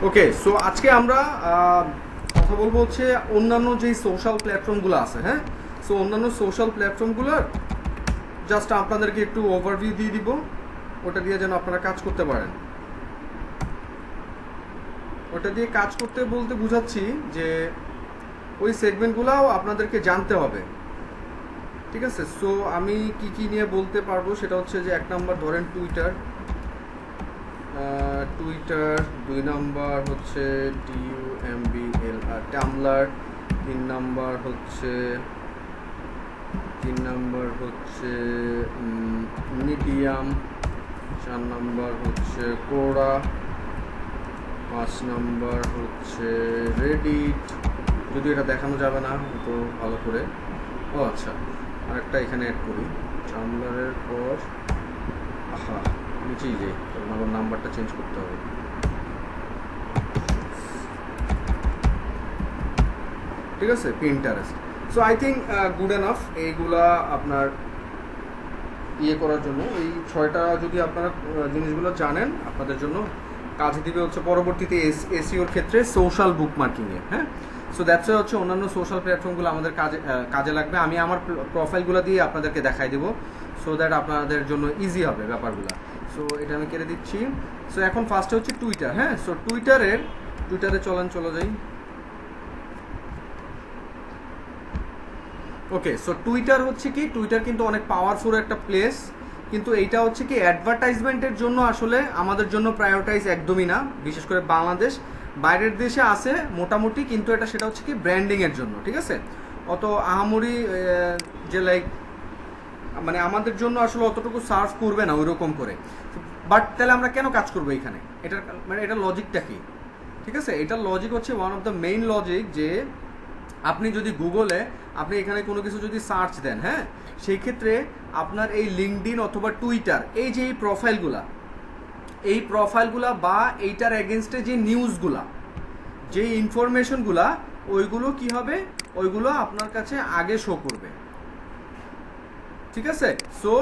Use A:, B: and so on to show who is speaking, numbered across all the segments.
A: ওকে, so আজকে আমরা কথা বলবো হচ্ছে অন্যান্য যে সোশ্যাল প্ল্যাটফর্মগুলো আছে। হ্যাঁ, সো অন্যান্য সোশ্যাল প্ল্যাটফর্মগুলোর জাস্ট আপনাদেরকে একটু ওভারভিউ দিয়ে দিব, ওটা দিয়ে যেন আপনারা কাজ করতে পারেন। ওটা দিয়ে কাজ করতে বলতে বুঝাচ্ছি যে ওই সেগমেন্টগুলোও আপনাদেরকে জানতে হবে, ঠিক আছে? সো আমি কি কি নিয়ে বলতে পারবো সেটা হচ্ছে যে, এক নাম্বার ধরেন টুইটার, টুইটার, 2 নাম্বার হচ্ছে TUMBL টামলার, 3 নাম্বার হচ্ছে মিডিয়াম, 4 নাম্বার হচ্ছে কোরা, 5 নাম্বার হচ্ছে রেডিট, যদি এটা দেখানো যাবে না তো ভালো করে। ও আচ্ছা, আরেকটা এখানে অ্যাড করি, টামলারের পর নিচেই যাই, কারণ আমার নাম্বারটা চেঞ্জ করতে হবে। ঠিক আছে, Pinterest. So I think good enough এইগুলা আপনার ইয়ে করার জন্য। এই 6টা যদি আপনারা জিনিসগুলো জানেন, আপনাদের জন্য কাজে দিবে হচ্ছে পরবর্তীতে এসইওর ক্ষেত্রে সোশ্যাল বুক মার্কিংয়ে। হ্যাঁ, সো দ্যাটস হচ্ছে অন্যান্য সোশ্যাল প্ল্যাটফর্মগুলো আমাদের কাজে লাগবে। আমি আমার প্রোফাইলগুলো দিয়ে আপনাদেরকে দেখাই দেবো, সো দ্যাট আপনাদের জন্য ইজি হবে ব্যাপারগুলো। সো এটা আমি কেটে দিচ্ছি। সো এখন ফার্স্টে হচ্ছে টুইটার। হ্যাঁ, সো টুইটারে চলে যাই। ওকে, সো টুইটার হচ্ছে কি, টুইটার কিন্তু অনেক পাওয়ারফুল একটা প্লেস, কিন্তু এইটা হচ্ছে কি অ্যাডভার্টাইজমেন্টের জন্য আসলে আমাদের জন্য প্রায়োরিটাইজ একদমই না, বিশেষ করে বাংলাদেশ। বাইরের দেশে আছে মোটামুটি, কিন্তু সেটা হচ্ছে কি ব্র্যান্ডিংয়ের জন্য। ঠিক আছে, অত আহামরি যে লাইক মানে আমাদের জন্য আসলে অতটুকু সার্ভ করবে না ওই রকম করে। বাট তাহলে আমরা কেন কাজ করবো এখানে? এটার মানে এটার লজিকটা কি? ঠিক আছে, এটার লজিক হচ্ছে one of the main logic, যে আপনি যদি গুগলে আপনি এখানে কোনো কিছু যদি সার্চ দেন, হ্যাঁ, সেই ক্ষেত্রে আপনার এই লিঙ্কডইন অথবা টুইটার, এই যে এই প্রোফাইলগুলা বা এইটার এগেনস্টে যে নিউজগুলা, যে ইনফরমেশনগুলা, ওইগুলো কি হবে, ওইগুলো আপনার কাছে আগে শো করবে। ঠিক আছে, সো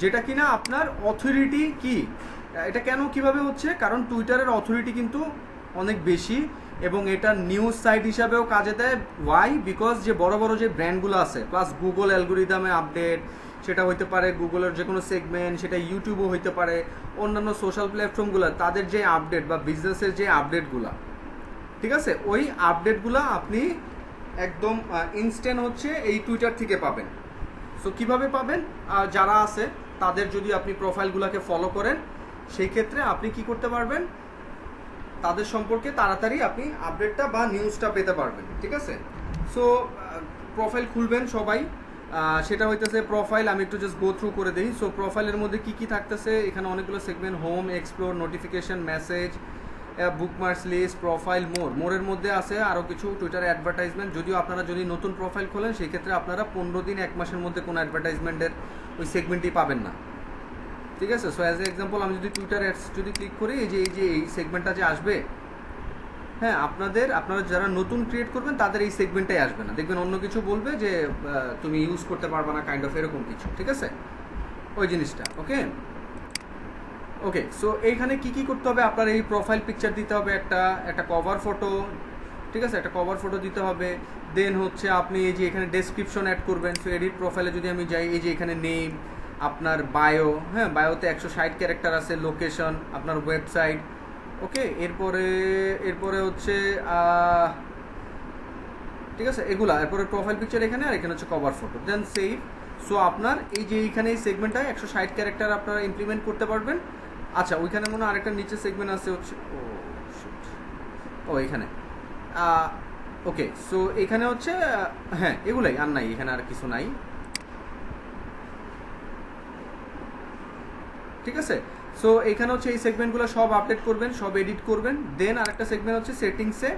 A: যেটা কিনা আপনার অথরিটি কি, এটা কেন কিভাবে হচ্ছে, কারণ টুইটারের অথরিটি কিন্তু অনেক বেশি, এবং এটা নিউজ সাইট হিসাবেও কাজে দেয়। ওয়াই? বিকজ যে বড় বড় যে ব্র্যান্ডগুলো আছে, প্লাস গুগল অ্যালগোরিদমে আপডেট, সেটা হইতে পারে গুগলের যে কোনো সেগমেন্ট, সেটা ইউটিউবও হইতে পারে, অন্যান্য সোশ্যাল প্ল্যাটফর্মগুলো, তাদের যে আপডেট বা বিজনেসের যে আপডেটগুলো, ঠিক আছে, ওই আপডেটগুলো আপনি একদম ইনস্ট্যান্ট হচ্ছে এই টুইটার থেকে পাবেন। সো কীভাবে পাবেন? যারা আছে তাদের যদি আপনি প্রোফাইলগুলোকে ফলো করেন, সেই ক্ষেত্রে আপনি কি করতে পারবেন, তাদের সম্পর্কে তাড়াতাড়ি আপনি আপডেটটা বা নিউজটা পেতে পারবেন। ঠিক আছে, সো প্রোফাইল খুলবেন সবাই। সেটা হইতেছে প্রোফাইল, আমি একটু জাস্ট গো থ্রু করে দিই। সো প্রোফাইলের মধ্যে কি কি থাকতেছে, এখানে অনেকগুলো segment, home, explore, notification, message, bookmarks list, profile, মোরের মধ্যে আছে আরও কিছু টুইটার অ্যাডভার্টাইজমেন্ট। যদিও আপনারা যদি নতুন প্রোফাইল খোলেন, সেই ক্ষেত্রে আপনারা 15 দিন 1 মাসের মধ্যে কোনো অ্যাডভার্টাইজমেন্টের ওই সেগমেন্টই পাবেন না। ঠিক আছে, সো অ্যাজ এ এক্সাম্পল আমি যদি টুইটার অ্যাডস যদি ক্লিক করি, এই সেগমেন্টটা যে আসবে, হ্যাঁ, আপনারা যারা নতুন ক্রিয়েট করবেন তাদের এই সেগমেন্টটাই আসবে না, দেখবেন অন্য কিছু বলবে যে তুমি ইউজ করতে পারবে না, কাইন্ড অফ এরকম কিছু। ঠিক আছে, ওই জিনিসটা। ওকে, সো এইখানে কি কি করতে হবে, আপনার এই প্রোফাইল পিকচার দিতে হবে, একটা কভার ফটো। ঠিক আছে, একটা কভার ফটো দিতে হবে। দেন হচ্ছে আপনি এই যে এখানে ডেসক্রিপশন অ্যাড করবেন। সো এডিট প্রোফাইলে যদি আমি যাই, এই যে এখানে নেম, আপনার বায়ো, হ্যাঁ, বায়োতে 160 ক্যারেক্টার আছে, লোকেশন, আপনার ওয়েবসাইট। ওকে, এরপরে হচ্ছে ঠিক আছে এগুলা, এরপরে প্রোফাইল পিকচার এখানে, আর এখানে হচ্ছে কভার ফটো, দেন সেভ। সো আপনার এই যে এইখানে এই সেগমেন্টটায় 160 ক্যারেক্টার আপনারা ইমপ্লিমেন্ট করতে পারবেন। আচ্ছা, ওইখানে মনে হয় আরেকটা নিচে সেগমেন্ট আছে হচ্ছে, এখানে ওকে, সো এখানে হচ্ছে হ্যাঁ, এগুলাই, আর নাই, এখানে আর কিছু নাই। ঠিক আছে, সো এখানে হচ্ছে এই সেগমেন্টগুলো সব আপডেট করবেন, সব এডিট করবেন। দেন আরেকটা সেগমেন্ট হচ্ছে সেটিংসে,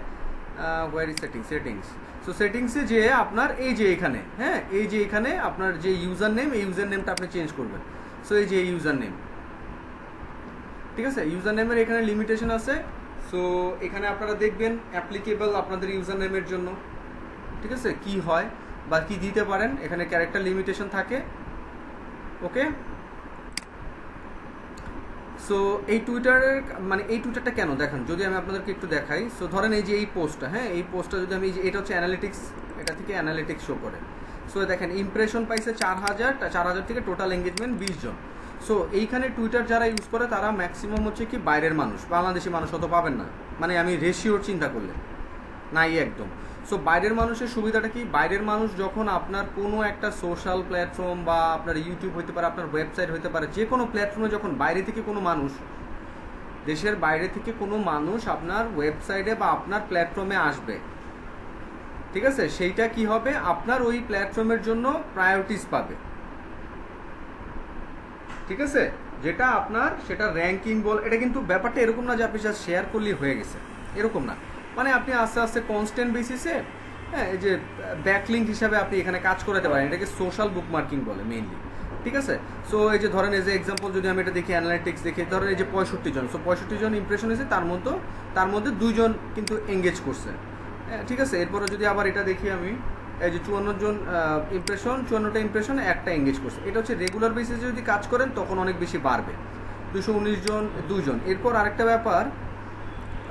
A: ওয়ার ইজ সেটিংস। সো সেটিংসে যে আপনার এই যে এখানে, হ্যাঁ, এই যে এখানে আপনার যে ইউজার নেম, এই ইউজার নেমটা আপনি চেঞ্জ করবেন। সো এই যে ইউজার নেম, ঠিক আছে, ইউজার নেমের এখানে লিমিটেশন আছে। সো এখানে আপনারা দেখবেন অ্যাপ্লিকেবল আপনাদের ইউজার নেমের জন্য, ঠিক আছে, কি হয় বা কি দিতে পারেন, এখানে ক্যারেক্টার লিমিটেশন থাকে। ওকে, সো সো এই টুইটারের মানে এই টুইটারটা কেন দেখেন, যদি আমি আপনাদেরকে একটু দেখাই। সো ধরেন এই যে এই পোস্টটা, হ্যাঁ এই পোস্টটা যদি আমি, এটা হচ্ছে অ্যানালিটিক্স, এটা থেকে অ্যানালিটিক্স শো করে। সো দেখেন ইমপ্রেশন পাইছে 4000 থেকে টোটাল এঙ্গেজমেন্ট 20 জন। সো এইখানে টুইটার যারা ইউজ করে তারা ম্যাক্সিমাম হচ্ছে কি বাইরের মানুষ, বাংলাদেশি মানুষ অত পাবেন না, মানে আমি রেশিওর চিন্তা করলে নাই একদম। সো বাইরের মানুষের সুবিধাটা কি, বাইরের মানুষ যখন আপনার কোনো একটা সোশ্যাল প্ল্যাটফর্ম বা আপনার ইউটিউব হতে পারে, আপনার ওয়েবসাইট হতে পারে, যে কোনো প্ল্যাটফর্মে যখন বাইরে থেকে কোনো মানুষ, দেশের বাইরে থেকে কোনো মানুষ আপনার ওয়েবসাইটে বা আপনার প্ল্যাটফর্মে আসবে, ঠিক আছে, সেইটা কি হবে, আপনার ওই প্ল্যাটফর্মের জন্য প্রায়োরিটিস পাবে, ঠিক আছে, যেটা আপনার সেটা র্যাঙ্কিং বল। এটা কিন্তু ব্যাপারটা এরকম না যে আপনি জাস্ট শেয়ার করলেই হয়ে গেছে, এরকম না। মানে আপনি আস্তে আস্তে কনস্ট্যান্ট বেসিসে, হ্যাঁ, এই যে ব্যাকলিঙ্ক হিসাবে আপনি এখানে কাজ করাতে পারেন, এটাকে সোশ্যাল বুক মার্কিং বলে মেইনলি, ঠিক আছে। সো এই যে ধরেন এই যে এক্সাম্পল যদি আমি এটা দেখি, অ্যানালিটিক্স দেখি, ধরেন এই যে 65 জন, সো 65 জন ইমপ্রেশন হয়েছে, তার মধ্যে 2 জন কিন্তু এঙ্গেজ করছে, ঠিক আছে। এরপরে যদি আবার এটা দেখি আমি, এই যে 54 জন ইমপ্রেশন, 54টা ইমপ্রেশন, একটা এঙ্গেজ করছে। এটা হচ্ছে রেগুলার বেসিসে যদি কাজ করেন তখন অনেক বেশি বাড়বে, 219 জন 2 জন। এরপর আরেকটা ব্যাপার,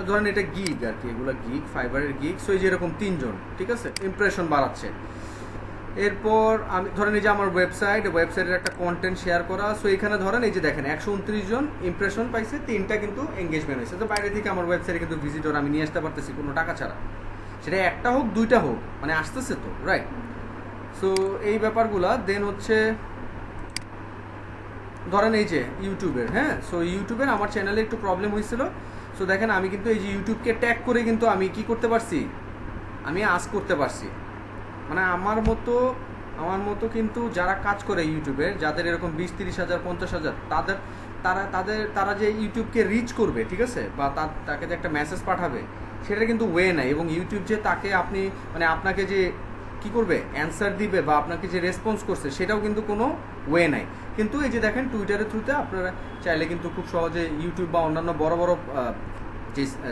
A: ধরেন এটা গিগ আর কি, এগুলো গিগ, ফাইবারের গিগ। সো এই যে এরকম 3 জন, ঠিক আছে, ইমপ্রেশন বাড়াচ্ছে। এরপর আমি ধরেন এই যে আমার ওয়েবসাইটের একটা কন্টেন্ট শেয়ার করা, সো এখানে ধরেন এই যে দেখেন 129 জন ইমপ্রেশন পাইছে, 3টা কিন্তু এঙ্গেজমেন্ট হয়েছে। তো বাইরে থেকে আমার ওয়েবসাইটে কিন্তু ভিজিটর আমি নিয়ে আসতে পারতেছি কোনো টাকা ছাড়া, সেটা একটা হোক 2টা হোক, মানে আসতেছে তো, রাইট। সো এই ব্যাপারগুলা দেন হচ্ছে ধরেন এই যে ইউটিউবের, হ্যাঁ, সো ইউটিউবের আমার চ্যানেলে একটু প্রবলেম হয়েছিল। সো দেখেন আমি কিন্তু এই যে ইউটিউবকে ট্যাগ করে কিন্তু আমি কি করতে পারছি, আমি আজ করতে পারছি। মানে আমার মতো কিন্তু যারা কাজ করে ইউটিউবে, যাদের এরকম 20-30 হাজার 50 হাজার, তারা যে ইউটিউবকে রিচ করবে, ঠিক আছে, বা তাকে যে একটা মেসেজ পাঠাবে, সেটা কিন্তু ওয়ে নাই। এবং ইউটিউব যে তাকে মানে আপনাকে যে কি করবে, অ্যান্সার দিবে বা আপনাকে যে রেসপন্স করছে, সেটাও কিন্তু কোনো ওয়ে নাই। কিন্তু এই যে দেখেন টুইটারের থ্রুতে আপনারা চাইলে কিন্তু খুব সহজে ইউটিউব বা অন্যান্য বড় বড়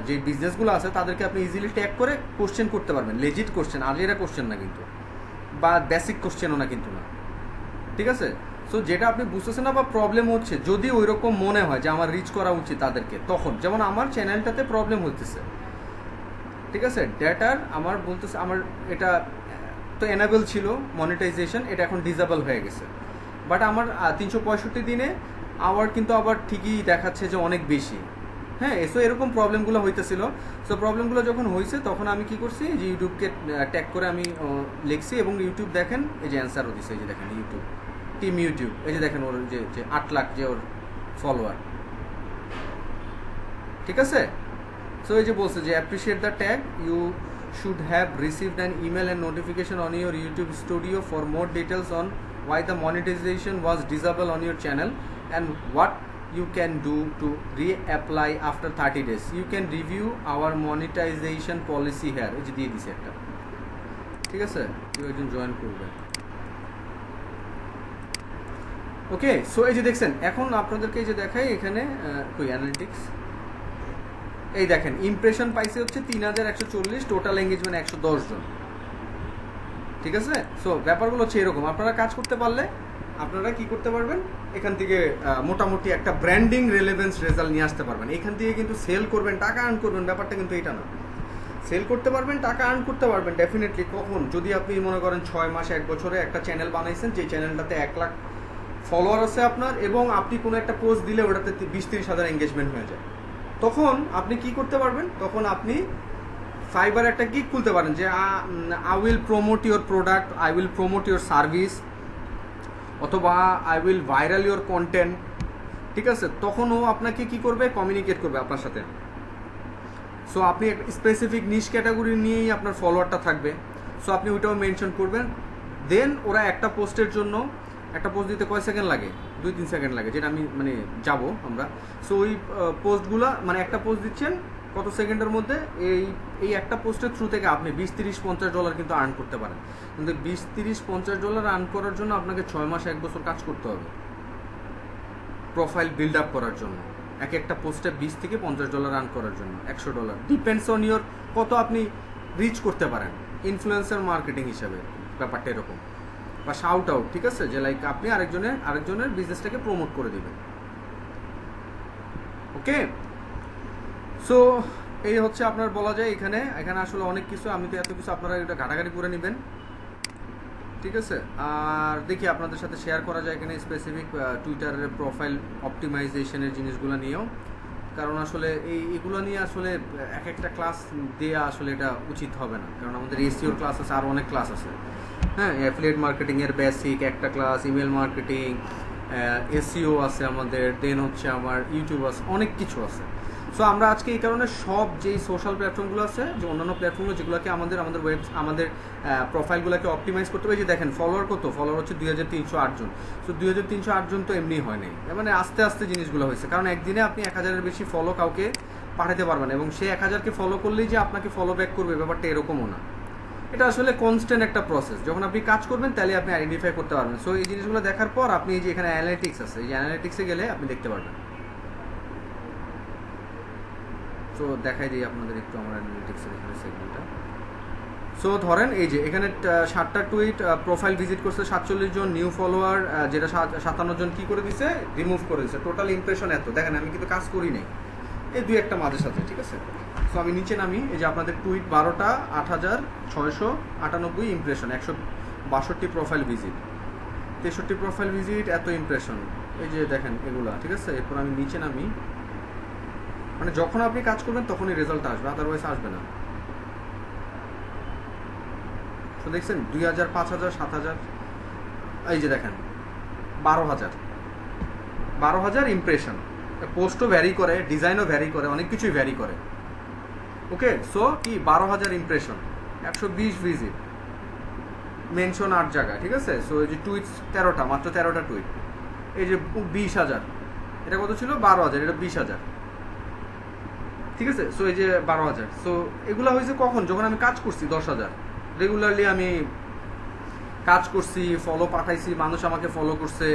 A: যে বিজনেসগুলো আছে তাদেরকে আপনি ইজিলি ট্যাগ করে কোশ্চেন করতে পারবেন, লেজিট কোশ্চেন, আলিয়েরা কোশ্চেন না কিন্তু, বা বেসিক কোশ্চেনও না কিন্তু, না, ঠিক আছে। সো যেটা আপনি বুঝতেছেন না বা প্রবলেম হচ্ছে, যদি ওই রকম মনে হয় যে আমার রিচ করা উচিত তাদেরকে, তখন যেমন আমার চ্যানেলটাতে প্রবলেম হতেছে, ঠিক আছে, ডেটার আমার বলতেছে, আমার এটা তো এনাবেল ছিল মনিটাইজেশন, এটা এখন ডিসেবল হয়ে গেছে, বাট আমার 365 দিনে আওয়ার কিন্তু আবার ঠিকই দেখাচ্ছে যে অনেক বেশি, হ্যাঁ। সো এরকম প্রবলেমগুলো হইতেছিল। সো প্রবলেমগুলো যখন হয়েছে তখন আমি কি করছি, যে ইউটিউবকে ট্যাগ করে আমি লিখছি, এবং ইউটিউব দেখেন এই যে অ্যান্সারও দিচ্ছে, এই যে দেখেন ইউটিউব, টিম ইউটিউব, এই যে দেখেন ওর যে 8 লাখ যে ওর ফলোয়ার, ঠিক আছে। সো এই যে বলছে যে appreciate the tag, you should have received an email and notification on your YouTube studio for more details on why the monetization was disabled on your channel and what you can do to reapply after 30 days. You can review our monetization policy here. এই যে দিয়ে দিছে একটা, ঠিক আছে, কেউ একজন join করবে। ওকে, সো এই যে দেখছেন, এখন আপনাদেরকে এই যে দেখাই এখানে কই অ্যানালিটিক্স, এই দেখেন ইমপ্রেশন পাইছে হচ্ছে 3140, টোটাল এঙ্গেজমেন্ট 110 জন, ঠিক আছে। সো ব্যাপারগুলো হচ্ছে এরকম, আপনারা কাজ করতে পারলে আপনারা কি করতে পারবেন, এখান থেকে মোটামুটি একটা ব্র্যান্ডিং রেলেভেন্স রেজাল্ট নিয়ে আসতে পারবেন। এখান থেকে কিন্তু সেল করবেন, টাকা আর্ন করবেন, ব্যাপারটা কিন্তু এটা না। সেল করতে পারবেন, টাকা আর্ন করতে পারবেন ডেফিনেটলি। কখন, যদি আপনি মনে করেন 6 মাস 1 বছরে একটা চ্যানেল বানাইছেন, যে চ্যানেলটাতে 1 লাখ ফলোয়ার আছে আপনার, এবং আপনি কোনো একটা পোস্ট দিলে ওটাতে 20-30 হাজার এঙ্গেজমেন্ট হয়ে যায়, তখন আপনি কি করতে পারবেন, তখন আপনি ফাইবার একটা গিগ খুলতে পারেন, যে I will promote your product, I will promote your service, অথবা I will viral your content, ঠিক আছে। তখন ও আপনাকে কি করবে, কমিউনিকেট করবে আপনার সাথে। সো আপনি স্পেসিফিক নিশ ক্যাটাগরি নিয়েই আপনার ফলোয়ারটা থাকবে, সো আপনি ওইটাও মেনশন করবেন। দেন ওরা একটা পোস্টের জন্য, একটা পোস্ট দিতে কয় সেকেন্ড লাগে, 2-3 সেকেন্ড লাগে, যেটা আমি মানে আমরা। সো ওই পোস্টগুলা, মানে একটা পোস্ট দিচ্ছেন কত সেকেন্ডের মধ্যে, এই একটা পোস্টের থ্রু থেকে আপনি $20-30-50 কিন্তু আর্ন করতে পারেন। কিন্তু $20-30-50 আর্ন করার জন্য আপনাকে 6 মাস 1 বছর কাজ করতে হবে প্রোফাইল বিল্ড আপ করার জন্য, একটা পোস্টে $20-50 আর্ন করার জন্য, $100 ডিপেন্ডস অন ইয়োর কত আপনি রিচ করতে পারেন ইনফ্লুয়েন্সার মার্কেটিং হিসাবে, ব্যাপারটা এরকম। বা শাউট আউট, ঠিক আছে, যে লাইক আপনি আরেকজনের বিজনেসটাকে প্রমোট করে দেবেন। ওকে, সো এই হচ্ছে আপনার বলা যায় এখানে এখানে আসলে অনেক কিছু, আমি তো এত কিছু আপনারা এটা ঘাটাঘাটি করে নেবেন, ঠিক আছে। আর দেখি আপনাদের সাথে শেয়ার করা যায় এখানে স্পেসিফিক টুইটারের প্রোফাইল অপটিমাইজেশনের জিনিসগুলো নিয়েও, কারণ আসলে এগুলো নিয়ে আসলে এক একটা ক্লাস দেওয়া আসলে এটা উচিত হবে না, কারণ আমাদের এসইওর ক্লাস আছে, আরও অনেক ক্লাস আছে। হ্যাঁ, অ্যাফিলিয়েট মার্কেটিংয়ের বেসিক একটা ক্লাস, ইমেল মার্কেটিং, এসইও আছে আমাদের, দেন হচ্ছে আমার ইউটিউব আছে, অনেক কিছু আছে। সো আমরা আজকে এই কারণে সব যেই সোশ্যাল প্ল্যাটফর্মগুলো আছে, যে অন্যান্য প্ল্যাটফর্মগুলো যেগুলোকে আমাদের আমাদের প্রোফাইলগুলোকে অপটিমাইজ করতে হবে, যে দেখেন ফলোয়ার কত, ফলোয়ার হচ্ছে 2308 জন। সো 2308 জন তো এমনি হয় নাই, মানে আস্তে আস্তে জিনিসগুলো হয়েছে, কারণ একদিনে আপনি 1000-এর বেশি ফলো কাউকে পাঠাতে পারবেন, এবং সে 1000-কে ফলো করলেই যে আপনাকে ফলো ব্যাক করবে ব্যাপারটা এরকমও না। এটা আসলে কনস্ট্যান্ট একটা প্রসেস, যখন আপনি কাজ করবেন তাহলে আপনি আইডেন্টিফাই করতে পারবেন। সো এই জিনিসগুলো দেখার পর আপনি এই যে এখানে অ্যানালিটিক্স আছে, এই যে অ্যানালিটিক্সে গেলে আপনি দেখতে পারবেন। সো দেখাই দিই আপনাদের একটু আমার অ্যানালিটিক্সের এখানে সেগমেন্টটা। সো ধরেন এই যে এখানে 7টা টুইট, প্রোফাইল ভিজিট করছে 47 জন, নিউ ফলোয়ার যেটা 57 জন কি করে দিছে, রিমুভ করে দিছে, টোটাল ইমপ্রেশন এত। দেখেন আমি কিন্তু কাজ করি নাই, এই দুই একটা মাঝে সাথে, ঠিক আছে। সো আমি নিচে নামি, এই যে আপনাদের টুইট 12টা, 8698 impression, 162 profile visit, 63 profile visit, এত ইমপ্রেশন, এই যে দেখেন এগুলা, ঠিক আছে। এরপর আমি নিচে নামি, মানে যখন আপনি কাজ করবেন তখনই রেজাল্ট আসবে, আদারওয়াইজ আসবে না। তো দেখছেন 2000, 5000, 7000, এই যে দেখেন 12,000 ইমপ্রেশন। পোস্টও ভ্যারি করে, ডিজাইনও ভ্যারি করে, অনেক কিছুই ভ্যারি করে। ওকে, সো কি 12,000 ইমপ্রেশন, 120 ভিজিট, মেনশন 8 জায়গায়, ঠিক আছে। সো এই যে টুইটস 13টা, মাত্র 13টা টুইট, এই যে 20,000, এটা কত ছিল 12,000, এটা 20,000, ঠিক আছে। সো এই যে 12,000, সো এগুলো হয়েছে কখন, যখন আমি কাজ করছি 10,000 রেগুলারলি আমি কাজ করছি, ফলো পাঠাইছি, মানুষ আমাকে ফলো করছে,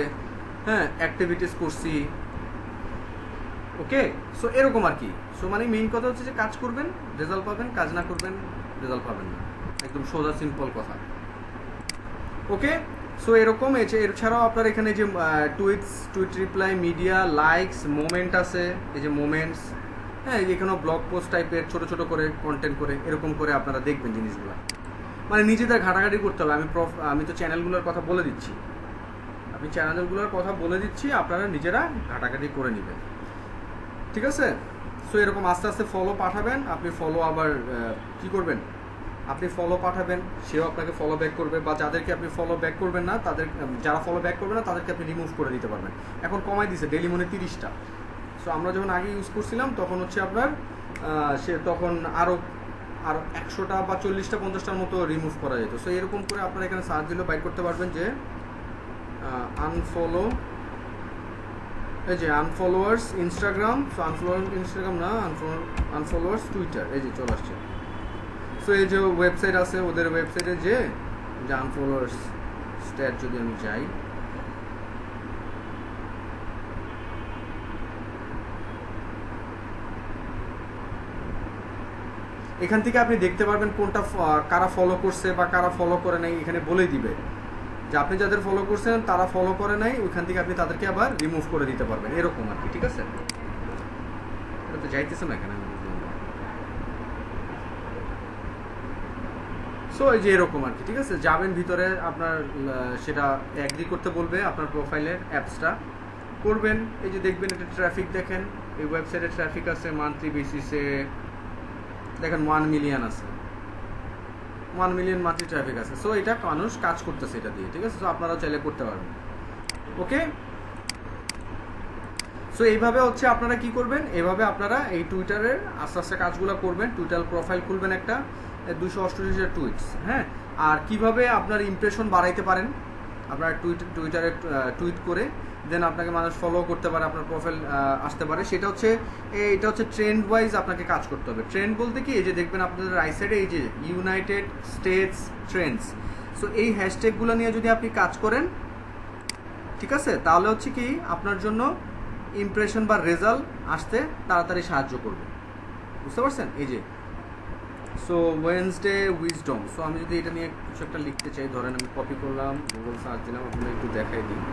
A: হ্যাঁ, অ্যাক্টিভিটিস করছি। ওকে, সো এরকম আর কি। সো মানে মেইন কথা হচ্ছে যে কাজ করবেন রেজাল্ট পাবেন, কাজ না করবেন রেজাল্ট পাবেন না, একদম সোজা সিম্পল কথা। ওকে, সো এরকম এছাড়াও আপনার এখানে যে tweet reply, media, likes, moment আছে, এই যে মোমেন্টস, হ্যাঁ, এখানেও ব্লগ পোস্ট টাইপের ছোট ছোট করে কন্টেন্ট করে এরকম করে আপনারা দেখবেন জিনিসগুলো, মানে নিজেদের ঘাটাঘাটি করতে হবে। আমি তো চ্যানেলগুলোর কথা বলে দিচ্ছি, আপনারা নিজেরা ঘাটাঘাটি করে নেবেন, ঠিক আছে। সো এরকম আস্তে আস্তে ফলো পাঠাবেন, আপনি ফলো আবার কি করবেন, আপনি ফলো পাঠাবেন, সেও আপনাকে ফলো ব্যাক করবে, বা যাদেরকে আপনি ফলো ব্যাক করবেন না যারা ফলো ব্যাক করবে না তাদেরকে আপনি রিমুভ করে দিতে পারবেন। এখন কমাই দিছে ডেইলি মনে 30টা। সো আমরা যখন আগে ইউজ করছিলাম তখন হচ্ছে আপনার তখন আরও 100টা বা 40টা 50টার মতো রিমুভ করা যেত। সো এরকম করে আপনারা এখানে সার্চ দিলেও বাইট করতে পারবেন যে আনফলো, এই যে আনফলোয়ার্স ইনস্টাগ্রাম, সো আনফলোয়ার্স ইনস্টাগ্রাম না, আনফলোয়ার্স টুইটার, এই যে চলে আসছে। সো এই যে ওয়েবসাইট আছে, ওদের ওয়েবসাইটে যে আনফলোয়ার্স স্ট্যাট যদি আমি যাই, এখান থেকে আপনি দেখতে পারবেন কোনটা কারা ফলো করছে বা কারা ফলো করে নাই, এখানে বলে দিবে যে আপনি যাদের ফলো করছেন তারা ফলো করে নাই, ওইখান থেকে আপনি তাদেরকে আবার রিমুভ করে দিতে পারবেন, এরকম আর কি, ঠিক আছে। এটা তো যাইতেছে না এখানে, সো এই যে এরকম আর কি, ঠিক আছে। যাবেন ভিতরে, আপনার সেটা অ্যাগ্রি করতে বলবে, আপনার প্রোফাইলের অ্যাপসটা করবেন, এই যে দেখবেন এটা ট্রাফিক, দেখেন এই ওয়েবসাইটে ট্রাফিক আছে মান্থলি বেসিসে, দেখেন 1 মিলিয়ন আছে, 1 মিলিয়ন মান্থলি ট্রাফিক আছে। সো এটা মানুষ কাজ করতেছে এটা দিয়ে, ঠিক আছে। সো আপনারাও চাইলে করতে পারবেন। ওকে, সো এইভাবে হচ্ছে আপনারা কি করবেন, এইভাবে আপনারা এই টুইটারের আস্তে আস্তে কাজগুলো করবেন। টুইটার প্রোফাইল খুলবেন একটা, 288 টুইটস, হ্যাঁ। আর কিভাবে আপনার ইমপ্রেশন বাড়াইতে পারেন, আপনার টুইটারে টুইট করে দেন আপনাকে মানুষ ফলো করতে পারে, আপনার প্রোফাইল আসতে পারে, সেটা হচ্ছে এটা হচ্ছে ট্রেন্ড ওয়াইজ আপনাকে কাজ করতে হবে। ট্রেন্ড বলতে কি, এই যে দেখবেন আপনাদের রাইট সাইডে এই যে ইউনাইটেড স্টেটস ট্রেন্ডস, সো এই হ্যাশট্যাগুলো নিয়ে যদি আপনি কাজ করেন, ঠিক আছে, তাহলে হচ্ছে কি আপনার জন্য ইমপ্রেশন বা রেজাল্ট আসতে তাড়াতাড়ি সাহায্য করবে, বুঝতে পারছেন। এই যে সো ওয়েডনেসডে উইজডম, সো আমি যদি এটা নিয়ে কিছু একটা লিখতে চাই, ধরেন আমি কপি করলাম, গুগল সার্চ দিলাম, আপনাকে একটু দেখাই দিই।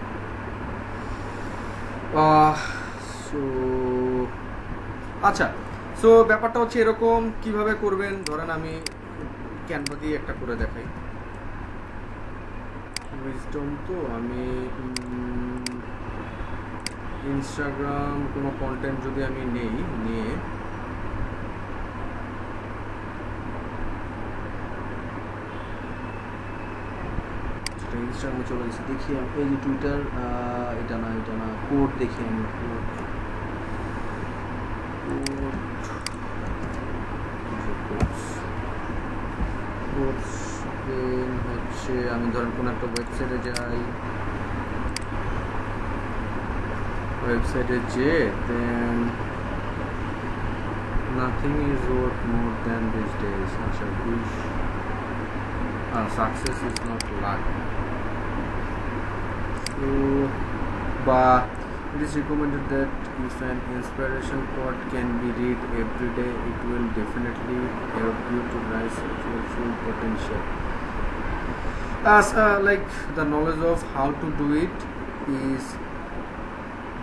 A: সো আচ্ছা, সো ব্যাপারটা হচ্ছে এরকম, কিভাবে করবেন ধরেন আমি ক্যানভা দিয়ে একটা করে দেখাই। উইজডম তো আমি ইনস্টাগ্রাম কোনো কন্টেন্ট যদি আমি নেই, নিয়ে ইনস্টাগ্রামে চলে গেছি, দেখি এই যে টুইটার, এটা না কোড দেখি আমি, হচ্ছে আমি ধরেন কোনো একটা ওয়েবসাইটে যাই, ওয়েবসাইটে যে দেন nothing is worth more than these days. আচ্ছা, success is not luck. So, but it is recommended that if an inspiration quote can be read every day, it will definitely help you to rise to your full potential. As like the knowledge of how to do it is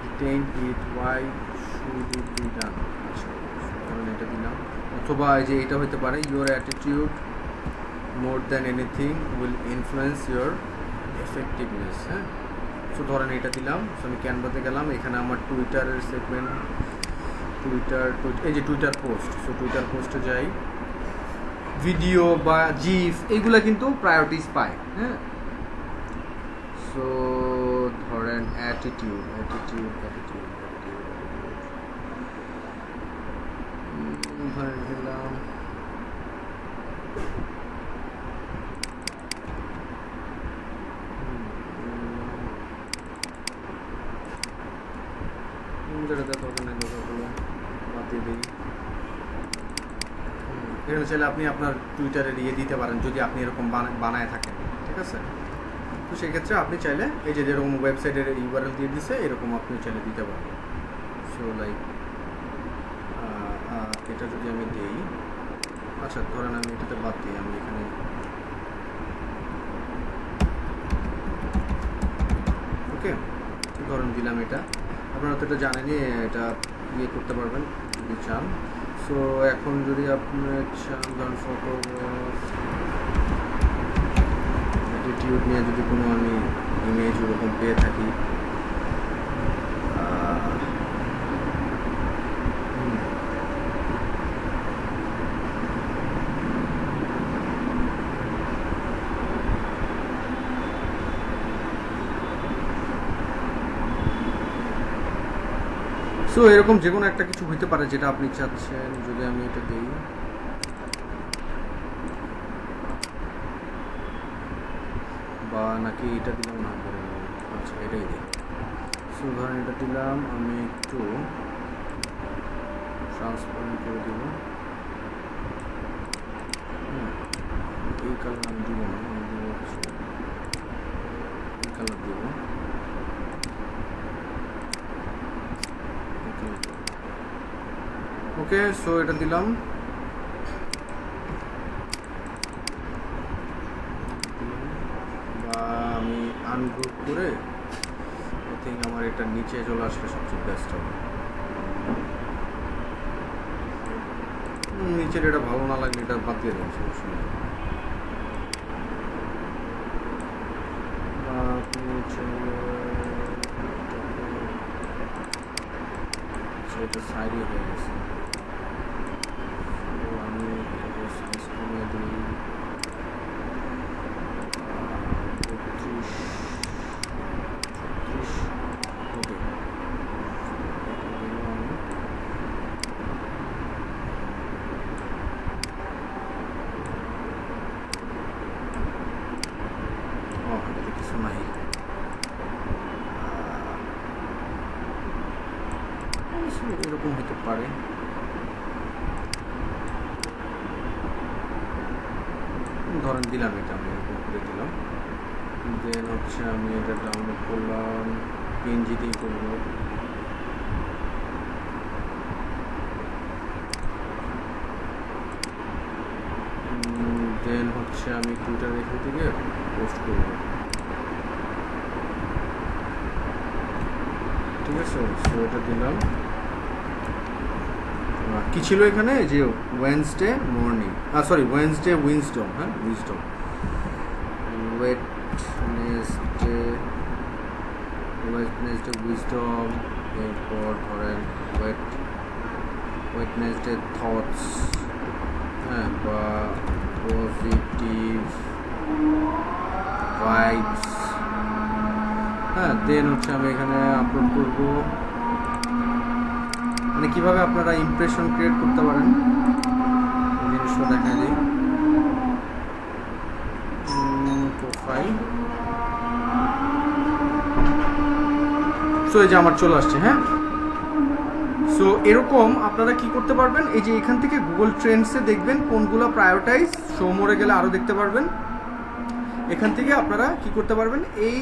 A: detained it, why should it be done? এটা দিলাম, অথবা এই যে এটা হতে পারে your attitude more than anything will influence your effectiveness. হ্যাঁ, so ধরেন এটা দিলাম। সো আমি ক্যানভাতে গেলাম, এখানে আমার টুইটারের সেগমেন্ট, টুইটার এই যে টুইটার পোস্ট, সো টুইটার পোস্টে যাই, ভিডিও বা জিফ এগুলো কিন্তু প্রায়োরিটিস পায়। হ্যাঁ, সো ধরেন অ্যাটিটিউড ধরে দিলাম, এখানে চাইলে আপনি আপনার টুইটারে ইয়ে দিতে পারেন যদি আপনি এরকম বানায় থাকেন, ঠিক আছে? তো সেক্ষেত্রে আপনি চাইলে এই যে যেরকম ওয়েবসাইটের ইউআরএল দিয়ে দিছে এরকম আপনি চাইলে দিতে পারবেন। সো লাইক এটা যদি আমি দিই, আচ্ছা ধরেন আমি এটাতে বাদ দিই, আমি এখানে ওকে ধরেন দিলাম এটা। আপনারা তো এটা জানেনই, এটা ইয়ে করতে পারবেন যদি চান। সো এখন যদি আপনি চান ধরেন ফটো অ্যাটিটিউড নিয়ে যদি কোনো আমি ইমেজ ওরকম পেয়ে থাকি, সো এরকম যে কোনো একটা কিছু হইতে পারে যেটা আপনি চাচ্ছেন। যদি আমি এটা দিই, বা নাকি এটা দিলাম না, আচ্ছা এটাই দিই। সো ধরেন এটা দিলাম, আমি একটু ট্রান্সপারেন্ট করে দিব। এই কালার আমি দিব না, আমি দিব হচ্ছে এই কালার দিব। ওকে, সো এটা দিলাম, বা আমি আনগ্রুপ করে আই থিঙ্ক আমার এটা নিচে চলে আসলে সবচেয়ে বেস্ট হবে। নিচের এটা ভালো না লাগলে এটা বাদ দিয়ে দেবেন, সমস্যা নেই। এটা সাইডে হয়ে গেছে, আমি এটাকে সাইজ কমিয়ে দিই 32 ওকে। এটাতে কিছু নাই, এরকম হতে পারে। ধরেন দিলাম এটা, আমি এরকম করে দিলাম, দেন হচ্ছে আমি এটা ডাউনলোড করলাম, পিএনজিতেই করবো। দেন হচ্ছে আমি টুইটার এখান থেকে পোস্ট করবো, ঠিক আছে? সো এটা দিলাম, কি ছিল এখানে যে Wednesday morning, sorry Wednesday wisdom, হ্যাঁ উইজডম, ওয়েডনেসডে উইজডম, এরপর ধরেন ওয়েডনেসডে থটস, হ্যাঁ, বা পজিটিভ ভাইবস, হ্যাঁ, দেন হচ্ছে আমি এখানে আপলোড করব, মানে কীভাবে আপনারা ইমপ্রেশন ক্রিয়েট করতে পারেন এই জিনিসটা দেখা দিই। প্রোফাইল, সো এই যে আমার চলে আসছে, হ্যাঁ। সো এরকম আপনারা কি করতে পারবেন, এই যে এখান থেকে গুগল ট্রেন্ডসে দেখবেন কোনগুলো প্রায়োরিটাইজ, শো মোরে গেলে আরও দেখতে পারবেন। এখান থেকে আপনারা কি করতে পারবেন, এই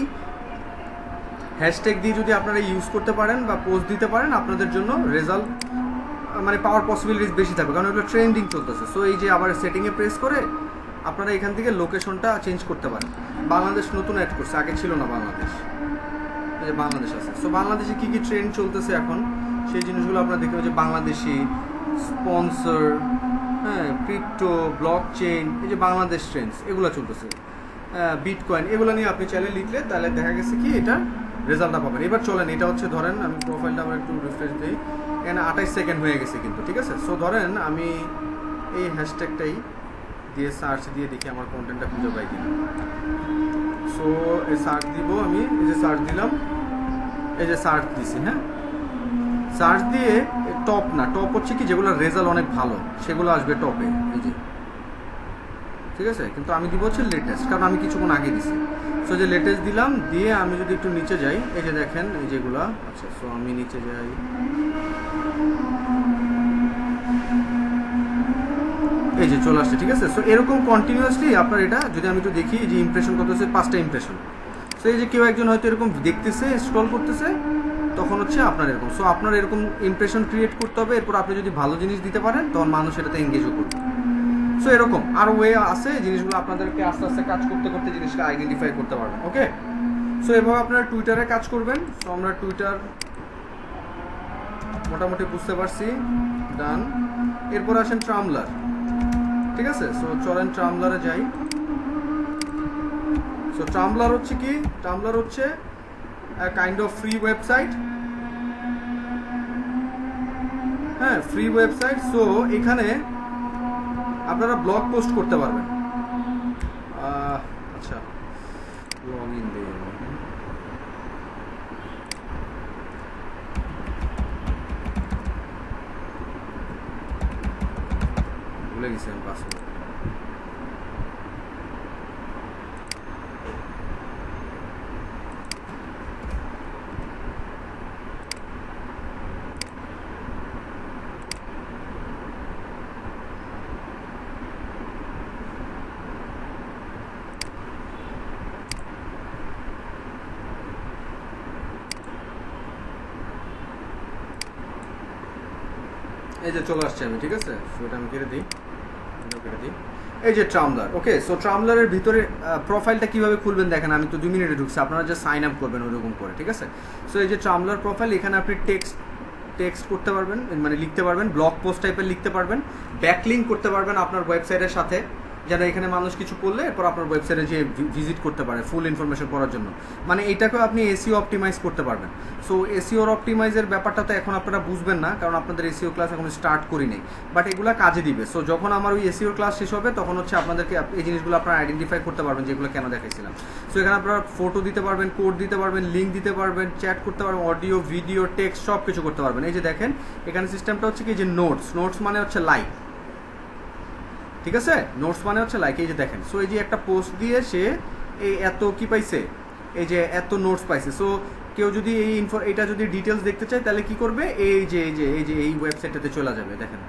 A: হ্যাশট্যাগ দিয়ে যদি আপনারা ইউজ করতে পারেন বা পোস্ট দিতে পারেন, আপনাদের জন্য রেজাল্ট মানে পাওয়ার পসিবিলিটিস বেশি থাকবে, কারণ এগুলো ট্রেন্ডিং চলতেছে। সো এই যে আবার সেটিংয়ে প্রেস করে আপনারা এখান থেকে লোকেশনটা চেঞ্জ করতে পারেন। বাংলাদেশ নতুন অ্যাড করছে, আগে ছিল না বাংলাদেশ, এই যে বাংলাদেশ আছে। সো বাংলাদেশে কী কী ট্রেন্ড চলতেছে এখন সেই জিনিসগুলো আপনারা দেখবেন, যে বাংলাদেশি স্পন্সর, হ্যাঁ, ক্রিপ্টো, ব্লক চেইন, এই যে বাংলাদেশ ট্রেন্ডস এগুলো চলতেছে, বিটকয়েন, এগুলো নিয়ে আপনি চ্যানেল লিখলে তাহলে দেখা গেছে কি এটা রেজাল্টটা পাবেন। এবার চলেন, এটা হচ্ছে ধরেন আমি প্রোফাইলটা আবার একটু রিফ্রেশ দিই, এখানে 28 সেকেন্ড হয়ে গেছে কিন্তু, ঠিক আছে। সো ধরেন আমি এই হ্যাশট্যাগটাই দিয়ে সার্চ দিয়ে দেখি আমার কন্টেন্টটা খুঁজে পাই কিনা। সো এই সার্চ দিব আমি, এই যে সার্চ দিলাম, এই যে সার্চ দিছি, হ্যাঁ, সার্চ দিয়ে টপ না, টপ হচ্ছে কি যেগুলো রেজাল্ট অনেক ভালো সেগুলো আসবে টপে, এই যে, ঠিক আছে। কিন্তু আমি দিব হচ্ছে লেটেস্ট, কারণ আমি কিছুক্ষণ আগে দিছি। সো যে লেটেস্ট দিলাম, দিয়ে আমি যদি একটু নিচে যাই, এই যে দেখেন এই যেগুলা, আচ্ছা সো আমি নিচে যাই, এই যে চলে আসছে, ঠিক আছে। সো এরকম কন্টিনিউয়াসলি আপনার এটা যদি আমি একটু দেখি, যে ইমপ্রেশন কত হচ্ছে, 5টা ইমপ্রেশন। সো এই যে কেউ একজন হয়তো এরকম দেখতেছে, স্ক্রল করতেছে, তখন হচ্ছে আপনার এরকম। সো আপনার এরকম ইমপ্রেশন ক্রিয়েট করতে হবে, এরপর আপনি যদি ভালো জিনিস দিতে পারেন তখন মানুষ এটাতে এঙ্গেজও করবে। সো এরকম আরও ওয়ে আছে, জিনিসগুলো আপনাদেরকে আস্তে আস্তে কাজ করতে করতে জিনিসটা আইডেন্টিফাই করতে পারবেন, ওকে। সো এভাবে আপনারা টুইটারে কাজ করবেন। সো আমরা টুইটার মোটামুটি বুঝতে পারছি, ডান। এরপর আসেন ট্রামলার, ঠিক আছে। সো চলেন ট্রামলারে যাই। সো ট্রামলার হচ্ছে কি, ট্রামলার হচ্ছে কাইন্ড অফ ফ্রি ওয়েবসাইট, হ্যাঁ, ফ্রি ওয়েবসাইট। সো এখানে আপনারা ব্লগ পোস্ট করতে পারবেন। আচ্ছা, লগ ইন দিয়ে ভুলে গেছি আমি পাসওয়ার্ড। এই যে চলে আসছে আমি, ঠিক আছে। সো এটা আমি কেটে দিই, এই যে ট্রামলার, ওকে। সো ট্রামলারের ভিতরে প্রোফাইলটা কিভাবে খুলবেন দেখেন, আমি তো 2 মিনিটে ঢুকছি, আপনারা যে সাইন আপ করবেন ওরকম করে, ঠিক আছে। সো এই যে ট্রামলার প্রোফাইল, এখানে আপনি টেক্সট করতে পারবেন, মানে লিখতে পারবেন, ব্লগ পোস্ট টাইপের লিখতে পারবেন, ব্যাকলিঙ্ক করতে পারবেন আপনার ওয়েবসাইটের সাথে, যেন এখানে মানুষ কিছু করলে এরপর আপনার ওয়েবসাইটে যে ভিজিট করতে পারে ফুল ইনফরমেশন পড়ার জন্য, মানে এইটাকেও আপনি এসইও অপটিমাইজ করতে পারবেন। সো এসইওর অপটিমাইজের ব্যাপারটা তো এখন আপনারা বুঝবেন না, কারণ আপনাদের এসইও ক্লাস এখন স্টার্ট করি নেই, বাট এগুলো কাজে দিবে। সো যখন আমার ওই এসইওর ক্লাস শেষ হবে তখন হচ্ছে আপনাদেরকে এই জিনিসগুলো আপনারা আইডেন্টিফাই করতে পারবেন, যেগুলো কেন দেখাইছিলাম। সো এখানে আপনারা ফটো দিতে পারবেন, কোড দিতে পারবেন, লিঙ্ক দিতে পারবেন, চ্যাট করতে পারবেন, অডিও, ভিডিও, টেক্সট সব কিছু করতে পারবেন। এই যে দেখেন এখানে সিস্টেমটা হচ্ছে কি, যে নোটস মানে হচ্ছে লাইক, ঠিক আছে, নোটস মানে হচ্ছে লাইক, এই যে দেখেন। সো এই যে একটা পোস্ট দিয়ে সে এই এত কি পাইছে, এই যে এত নোটস পাইছে। সো কেউ যদি এটা যদি ডিটেলস দেখতে চায় তাহলে কি করবে, এই যে এই ওয়েবসাইটটাতে চলে যাবে, দেখেন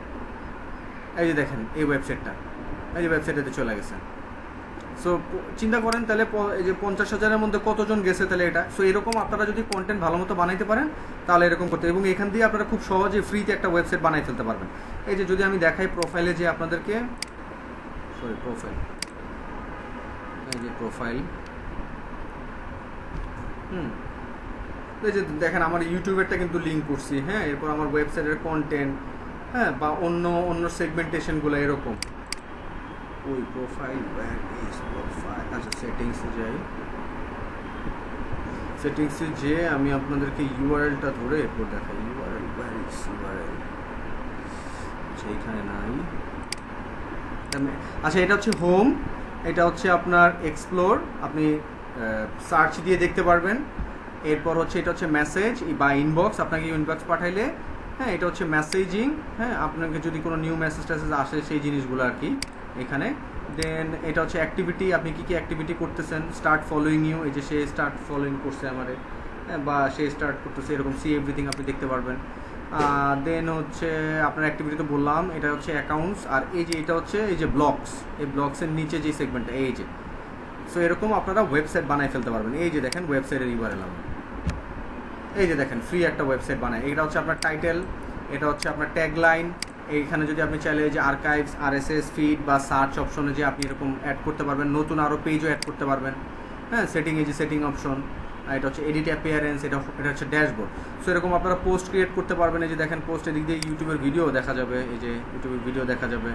A: এই যে দেখেন এই ওয়েবসাইটটা, এই যে ওয়েবসাইটটাতে চলে গেছে। সো চিন্তা করেন তাহলে এই যে 50,000-এর মধ্যে কতজন গেছে তাহলে এটা। সো এরকম আপনারা যদি কন্টেন্ট ভালো মতো বানাইতে পারেন তাহলে এরকম করতে, এবং এখান দিয়ে আপনারা খুব সহজে ফ্রিতে একটা ওয়েবসাইট বানাই ফেলতে পারবেন। এই যে যদি আমি দেখাই প্রোফাইলে, যে আপনাদেরকে প্রোফাইল, এই যে প্রোফাইল, এই যে দেখেন আমার ইউটিউবেরটা কিন্তু লিঙ্ক করছি, হ্যাঁ, এরপর আমার ওয়েবসাইটের কন্টেন্ট, হ্যাঁ, বা অন্য অন্য সেগমেন্টেশনগুলো এরকম। ওই প্রোফাইল প্রোফাইল, আচ্ছা সেটিংসে যাই, সেটিংসে যে আমি আপনাদেরকে ইউআরএলটা ধরে এরপর দেখাই। ইউআরএল এইখানে নাই। আচ্ছা এটা হচ্ছে হোম, এটা হচ্ছে আপনার এক্সপ্লোর, আপনি সার্চ দিয়ে দেখতে পারবেন। এরপর হচ্ছে এটা হচ্ছে মেসেজ বা ইনবক্স, আপনাকে ইনবক্স পাঠাইলে, হ্যাঁ এটা হচ্ছে মেসেজিং, হ্যাঁ আপনাকে যদি কোনো নিউ মেসেজ টেসেজ আসে সেই জিনিসগুলো আর কি এখানে। দেন এটা হচ্ছে অ্যাক্টিভিটি, আপনি কী কী অ্যাক্টিভিটি করতেছেন। স্টার্ট ফলোয়িং ইউ, এই যে সে স্টার্ট ফলোয়িং করছে আমারে, হ্যাঁ বা সে স্টার্ট করতেছে, এরকম সি এভরিথিং আপনি দেখতে পারবেন। দেন হচ্ছে আপনার অ্যাক্টিভিটি তো বললাম, এটা হচ্ছে অ্যাকাউন্টস। আর এই যে এটা হচ্ছে এই যে ব্লগস, এই ব্লগসের নিচে যে সেগমেন্টটা এই যে, সো এরকম আপনারা ওয়েবসাইট বানায় ফেলতে পারবেন। এই যে দেখেন ওয়েবসাইটের ইউআরএল আমি এই যে দেখেন ফ্রি একটা ওয়েবসাইট বানায়। এটা হচ্ছে আপনার টাইটেল, এটা হচ্ছে আপনার ট্যাগলাইন। এইখানে যদি আপনি চাইলে যে আর্কাইভস, আরএসএস ফিড বা সার্চ অপশনে যে আপনি এরকম অ্যাড করতে পারবেন, নতুন আরও পেজও অ্যাড করতে পারবেন। হ্যাঁ সেটিং, এই যে সেটিং অপশন, এটা হচ্ছে এডিট অ্যাপিয়ারেন্স, এটা হচ্ছে ড্যাশবোর্ড। সো এরকম আপনারা পোস্ট ক্রিয়েট করতে পারবেন। এই যে দেখেন পোস্ট, এদিক দিয়ে ইউটিউবের ভিডিও দেখা যাবে, এই যে ইউটিউবের ভিডিও দেখা যাবে।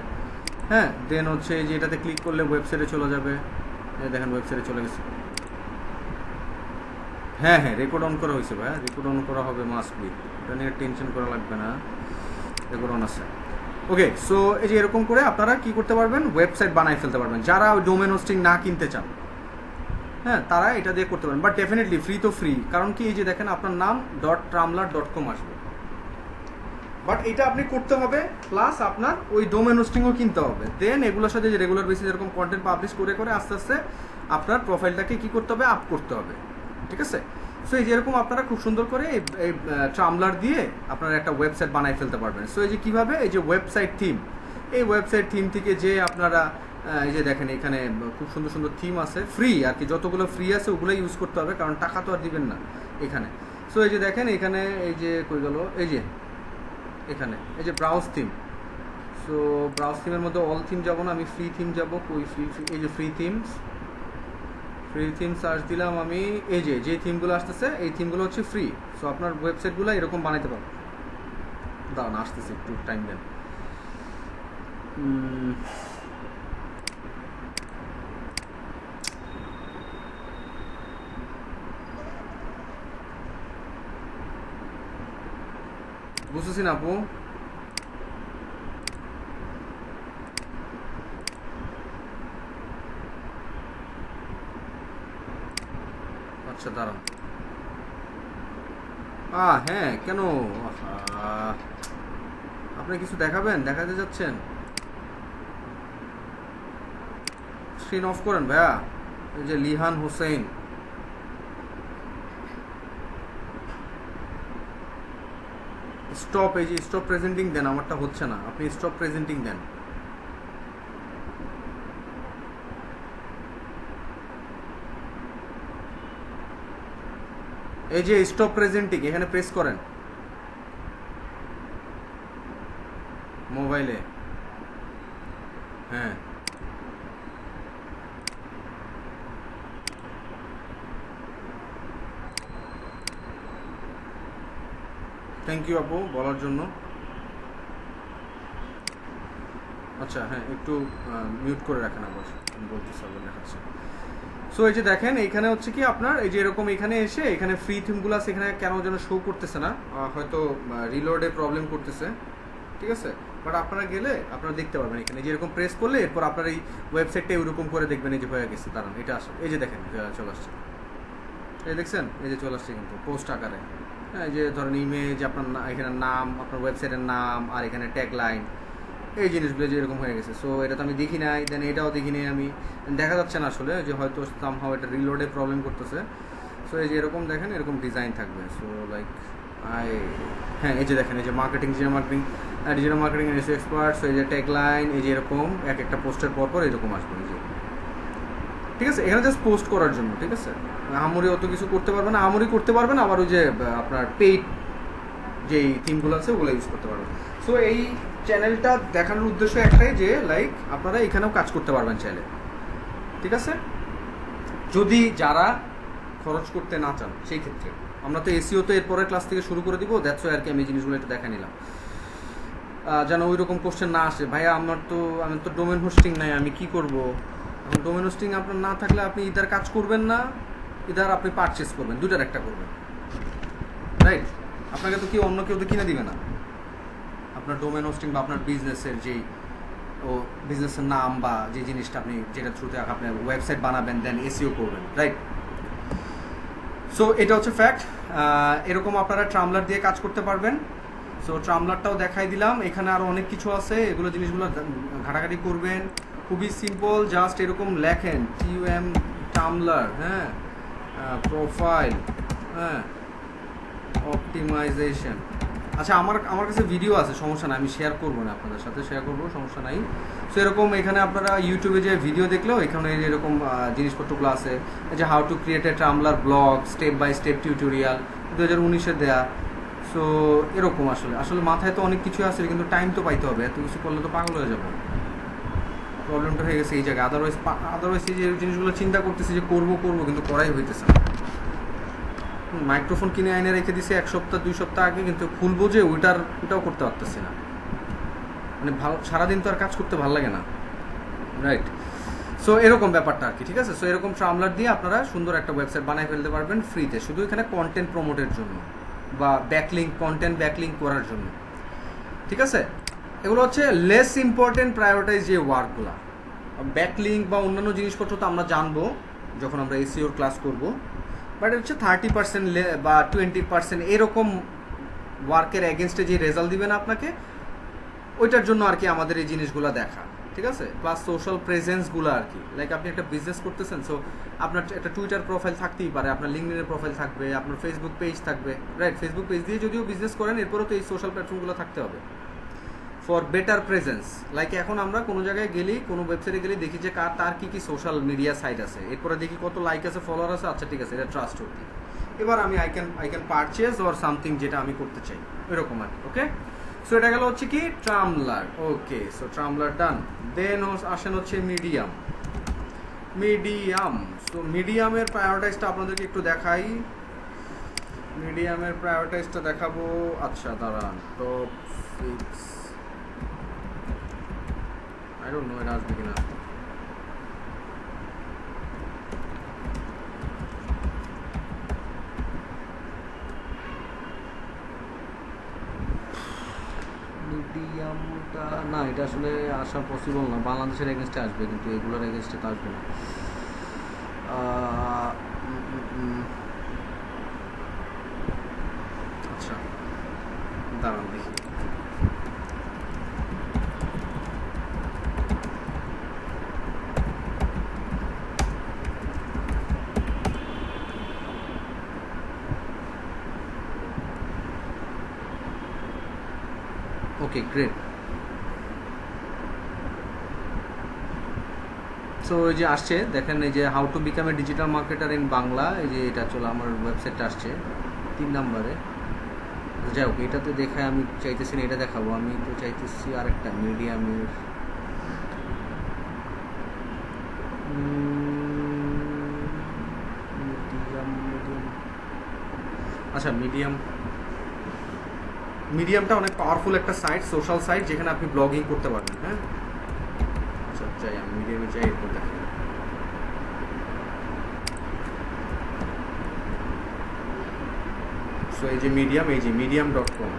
A: হ্যাঁ দেন হচ্ছে এই যে এটাতে ক্লিক করলে ওয়েবসাইটে চলে যাবে, দেখেন ওয়েবসাইটে চলে গেছে। হ্যাঁ হ্যাঁ রেকর্ড অন করা হয়েছে ভাই, রেকর্ড অন করা হবে মাস্ট বি, এটা নিয়ে টেনশন করা লাগবে না, রেকর্ড অন আছে। ওকে, সো এই যে এরকম করে আপনারা কি করতে পারবেন, ওয়েবসাইট বানাই ফেলতে পারবেন। যারা ডোমেন হোস্টিং না কিনতে চান, হ্যাঁ তারা এটা দিয়ে করতে পারেন। বাট ডেফিনেটলি ফ্রি তো ফ্রি, কারণ কি এই যে দেখেন আপনার নাম .tramlar.com আসবে। বাট এটা আপনি করতে হবে, প্লাস আপনার ওই ডোমেন হোস্টিংও কিনতে হবে। দেন এগুলোর সাথে যে রেগুলার বেসিস এরকম কন্টেন্ট পাবলিশ করে করে আস্তে আস্তে আপনার প্রোফাইলটাকে কি করতে হবে, আপ করতে হবে। ঠিক আছে, সো এই যেরকম আপনারা খুব সুন্দর করে এই ট্রামলার দিয়ে আপনারা একটা ওয়েবসাইট বানাই ফেলতে পারবেন। সো এই যে কীভাবে, এই যে ওয়েবসাইট থিম, এই ওয়েবসাইট থিম থেকে যে আপনারা এই যে দেখেন এখানে খুব সুন্দর সুন্দর থিম আছে ফ্রি আর কি, যতগুলো ফ্রি আছে ওগুলো ইউজ করতে হবে, কারণ টাকা তো আর দিবেন না এখানে। সো এই যে দেখেন এখানে এই যে কই গেল, এই যে এখানে এই যে ব্রাউজ থিম। সো ব্রাউজ থিমের মধ্যে অল থিম যাবো না, আমি ফ্রি থিম যাবো। কই ফ্রি, এই যে free themes, free theme search দিলাম আমি। এই যে থিমগুলো আসতেছে এই থিমগুলো হচ্ছে ফ্রি। সো আপনার ওয়েবসাইটগুলো এরকম বানাইতে পারবেন। দাঁড়ান আসতেছে, একটু টাইম দেন। বুঝতেছি না আপু। আচ্ছা দাঁড়ান, হ্যাঁ কেন আপনি কিছু দেখাবেন, দেখাতে যাচ্ছেন? স্ক্রিন অফ করেন ভাইয়া। এই যে লিহান হোসেন, স্টপ, এই যে স্টপ প্রেজেন্টিং দেন, আমারটা হচ্ছে না, আপনি স্টপ প্রেজেন্টিং দেন। এই যে স্টপ প্রেজেন্টিং এখানে প্রেস করেন মোবাইলে। হ্যাঁ থ্যাংক ইউ আপু বলার জন্য। আচ্ছা হ্যাঁ একটু মিউট করে রাখেন, আবার আমি বলতেছি, আবার দেখাচ্ছি। সো এই যে দেখেন এইখানে হচ্ছে কি আপনার এই যে এরকম এখানে এসে এখানে ফ্রি থিমগুলো আছে, এখানে কেন যেন শো করতেছে না, হয়তো রিলোডে প্রবলেম করতেছে। ঠিক আছে, বাট আপনারা গেলে আপনারা দেখতে পারবেন এখানে যেরকম প্রেস করলে এরপর আপনার এই ওয়েবসাইটটা এরকম করে দেখবেন। এই যে হয়ে গেছে, কারণ এটা আসলে এই যে দেখেন চলে আসছে, এই দেখছেন এই যে চলে আসছে কিন্তু পোস্ট আকারে। হ্যাঁ এই যে ধরেন ইমেজ, আপনার এখানে নাম, আপনার ওয়েবসাইটের নাম, আর এখানে ট্যাগলাইন, এই জিনিসগুলো যে এরকম হয়ে গেছে। সো এটা তো আমি দেখি নাই, দেন এটাও দেখি নাই আমি, দেখা যাচ্ছে না আসলে, যে হয়তো সামহাও এটা রিলোডে প্রবলেম করতেছে। সো এই যে এরকম দেখেন এরকম ডিজাইন থাকবে। সো লাইক হ্যাঁ এই যে দেখেন এই যে marketing, digital marketing SEO expert. So এই যে ট্যাগলাইন, এই যে এরকম এক একটা পোস্টের পর পর এরকম আসবে, এই যে ঠিক আছে, এখানে জাস্ট পোস্ট করার জন্য। ঠিক আছে, আমরি অত কিছু করতে পারবে না, আমরি করতে পারবেন আবার ওই যে আপনার পেইড যেই থিমগুলো আছে ওগুলো ইউজ করতে পারবেন। সো এই চ্যানেলটা দেখানোর উদ্দেশ্য একটাই যে লাইক আপনারা এখানেও কাজ করতে পারবেন চাইলে। ঠিক আছে, যদি যারা খরচ করতে না চান সেই ক্ষেত্রে আমরা তো এসইও তো এরপরের ক্লাস থেকে শুরু করে দিব, দ্যাটস ওয়াই আর কি আমি এই জিনিসগুলো একটু দেখা নিলাম। যেন ওই রকম কোশ্চেন না আসে, ভাইয়া আমি তো ডোমেন হোস্টিং নাই, আমি কি করব। এখন ডোমেন হোস্টিং আপনার না থাকলে আপনি ইদার কাজ করবেন না, ইদার আপনি পারচেস করবেন, দুটার একটা করবেন, রাইট? আপনাকে তো অন্য কেউ তো কিনে দিবে না আপনার ডোমেন হোস্টিং বা আপনার বিজনেসের যেই বিজনেসের নাম বা যে জিনিসটা আপনি যেটা থ্রুতে আপনি ওয়েবসাইট বানাবেন, দেন এসইও করবেন, রাইট? সো এটা হচ্ছে ফ্যাক্ট। এরকম আপনারা ট্রামলার দিয়ে কাজ করতে পারবেন। সো ট্রামলারটাও দেখাই দিলাম, এখানে আরও অনেক কিছু আছে, এগুলো জিনিসগুলো ঘাটাঘাটি করবেন। খুবই সিম্পল, জাস্ট এরকম লেখেন টিউএম ট্রামলার, হ্যাঁ, প্রোফাইল, হ্যাঁ, অপটিমাইজেশন। আচ্ছা, আমার কাছে ভিডিও আছে, সমস্যা নাই, আমি শেয়ার করবো না, আপনাদের সাথে শেয়ার করবো, সমস্যা নাই। সো এরকম এখানে আপনারা ইউটিউবে যে ভিডিও দেখলেও এখানে এরকম জিনিসপত্রগুলো আছে, যে how to create a Tumblr blog, step by step tutorial, 2019-এ দেয়া। সো এরকম আসলে মাথায় তো অনেক কিছু আছে, কিন্তু টাইম তো পাইতে হবে, এত কিছু করলে তো পাগল হয়ে যাবো। প্রবলেমটা হয়ে গেছে এই জায়গায়। আদারওয়াইজ এই যে জিনিসগুলো চিন্তা করতেছি যে করবো কিন্তু করাই হইতেছে না। মাইক্রোফোন কিনে আইনে রেখে দিছি 1 সপ্তাহ 2 সপ্তাহ আগে, কিন্তু খুলবো যে ওইটাও করতে পারতেছি না। মানে সারাদিন তো আর কাজ করতে ভালো লাগে না, রাইট? সো এরকম ব্যাপারটা আর কি, ঠিক আছে? সো এরকম ট্রামলার দিয়ে আপনারা সুন্দর একটা ওয়েবসাইট বানাই ফেলতে পারবেন ফ্রিতে, শুধু এখানে কন্টেন্ট প্রমোটের জন্য বা কন্টেন্ট ব্যাকলিঙ্ক করার জন্য, ঠিক আছে? এগুলো হচ্ছে লেস ইম্পর্টেন্ট প্রায়োরিটাইজ যে ওয়ার্কগুলো। ব্যাকলিঙ্ক বা অন্যান্য জিনিসপত্র তো আমরা জানবো যখন আমরা এসইওর ক্লাস করব, বাট হচ্ছে 30% বা 20% এরকম ওয়ার্কের এগেনস্টে যে রেজাল্ট দিবেন আপনাকে, ওইটার জন্য আর কি আমাদের এই জিনিসগুলো দেখা, ঠিক আছে? প্লাস সোশ্যাল প্রেজেন্সগুলো আর কি, লাইক আপনি একটা বিজনেস করতেছেন, সো আপনার একটা টুইটার প্রোফাইল থাকতেই পারে, আপনার লিঙ্কডইনের প্রোফাইল থাকবে, আপনার ফেসবুক পেজ থাকবে, রাইট? ফেসবুক পেজ দিয়ে যদিও বিজনেস করেন, এরপরেও তো এই সোশ্যাল প্ল্যাটফর্মগুলো থাকতে হবে ফর বেটার প্রেজেন্স। লাইক এখন আমরা কোনো জায়গায় গেলি, কোনো ওয়েবসাইটে গেলে দেখি যে তার কি সোশ্যাল মিডিয়া সাইট আছে, এরপরে দেখি কত লাইক আছে, ফলোয়ার আছে, আচ্ছা ঠিক আছে, এটা ট্রাস্ট করতে, এবার আমি I can purchase or something যেটা আমি করতে চাই, এরকম আর কি। ওকে, সো এটা গেল হচ্ছে কি ট্রামলার। ওকে, সো ট্রামলার ডান। দেন আসেন হচ্ছে মিডিয়াম। সো মিডিয়ামের প্রায়োরিটাইজটা আপনাদেরকে একটু দেখাই। মিডিয়ামের প্রায়োরিটাইজটা দেখাবো। আচ্ছা দাঁড়ান, টপ 6, I don't know এটা আসবে কিনা। মিডিয়ামটা না, এটা আসলে আসা পসিবল না, বাংলাদেশের এগেনস্টে আসবে, কিন্তু এগুলোর এগেনস্টে তো আসবে না। আচ্ছা দাঁড়ান দেখি। ওকে, গ্রেট। সো এই যে আসছে দেখেন, এই যে how to become a digital marketer in Bangla, এই যে এটা চলো আমার ওয়েবসাইটটা আসছে 3 নম্বরে। যাই হোক, এটাতে দেখায় আমি চাইতেছি না এটা দেখাবো, আমি তো চাইতেছি আরেকটা মিডিয়ামের। আচ্ছা, মিডিয়ামটা অনেক পাওয়ারফুল একটা সাইট, সোশ্যাল সাইট, যেখানে আপনি ব্লগিং করতে পারবেন। হ্যাঁ, আচ্ছা যাই, আমি মিডিয়ামে যাই, এরপর দেখি। সো এই যে medium.com,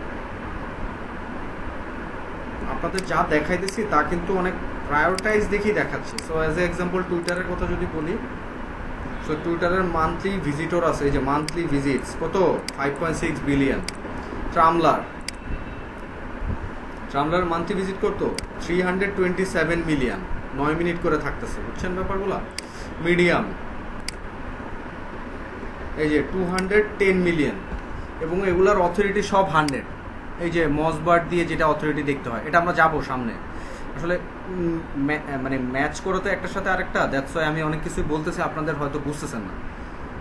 A: আপনাদের যা দেখাইতেছি তা কিন্তু অনেক প্রায়োরিটাইজ দেখেই দেখাচ্ছে। সো অ্যাজ এ এক্সাম্পল টুইটারের কথা যদি বলি, সো টুইটারের মান্থলি ভিজিটর আছে, এই যে মান্থলি ভিজিটস কত, 5.6 বিলিয়ন। ট্রামলার মান্থলি ভিজিট করতো 327 মিলিয়ন, 9 মিনিট করে থাকতেছে, বুঝছেন ব্যাপারগুলো। মিডিয়াম এই যে 210 মিলিয়ন, এবং এগুলার অথরিটি সব 100। এই যে মসবার্ড দিয়ে যেটা অথরিটি দেখতে হয়, এটা আমরা যাবো সামনে। আসলে মানে ম্যাচ করে তো একটার সাথে আরেকটা, দ্যাটস ওয়াই আমি অনেক কিছু বলতেছি, আপনাদের হয়তো বুঝতেছেন না,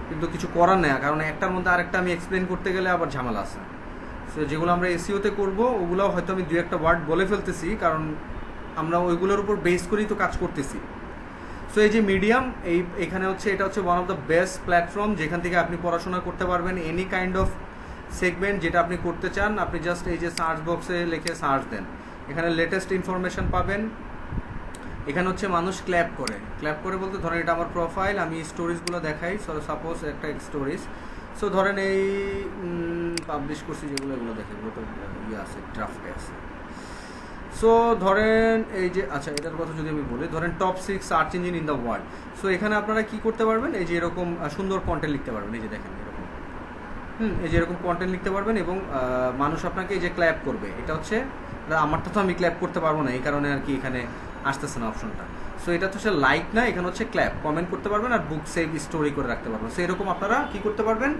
A: কিন্তু কিছু করার নেই, কারণ একটার মধ্যে আরেকটা আমি এক্সপ্লেন করতে গেলে আবার ঝামেলা আছে। সো যেগুলো আমরা এসইওতে করবো, ওগুলো হয়তো আমি 2-1টা ওয়ার্ড বলে ফেলতেছি, কারণ আমরা ওইগুলোর উপর বেস করেই তো কাজ করতেছি। সো এই যে মিডিয়াম, এখানে হচ্ছে এটা হচ্ছে one of the best platform, যেখান থেকে আপনি পড়াশোনা করতে পারবেন এনি কাইন্ড অফ সেগমেন্ট যেটা আপনি করতে চান। আপনি জাস্ট এই যে সার্চ বক্সে লিখে সার্চ দেন, এখানে লেটেস্ট ইনফরমেশন পাবেন। এখানে হচ্ছে মানুষ ক্ল্যাপ করে বলতে ধরেন এটা আমার প্রোফাইল, আমি স্টোরিজগুলো দেখাই। সাপোজ একটা স্টোরিজ, সো ধরেন এই পাবলিশ করছি যেগুলো, এগুলো দেখে, এগুলো তো ইয়ে আছে, ড্রাফটে আছে। সো ধরেন এই যে, আচ্ছা এটার কথা যদি আমি বলি, ধরেন top 6 search engine in the world. So এখানে আপনারা কি করতে পারবেন, এই যে এরকম সুন্দর কন্টেন্ট লিখতে পারবেন। এই যে দেখেন এরকম, এই যে এরকম কন্টেন্ট লিখতে পারবেন এবং মানুষ আপনাকে এই যে ক্ল্যাপ করবে। এটা হচ্ছে আমারটা তো আমি ক্ল্যাপ করতে পারবো না, এই কারণে আর কি এখানে আসতেছে না অপশনটা। সো এটা তো সে লাইক না, এখানে হচ্ছে ক্ল্যাপ, কমেন্ট করতে পারবেন আর বুক সেভ স্টোরি করে রাখতে পারবেন। সো এরকম আপনারা কি করতে পারবেন,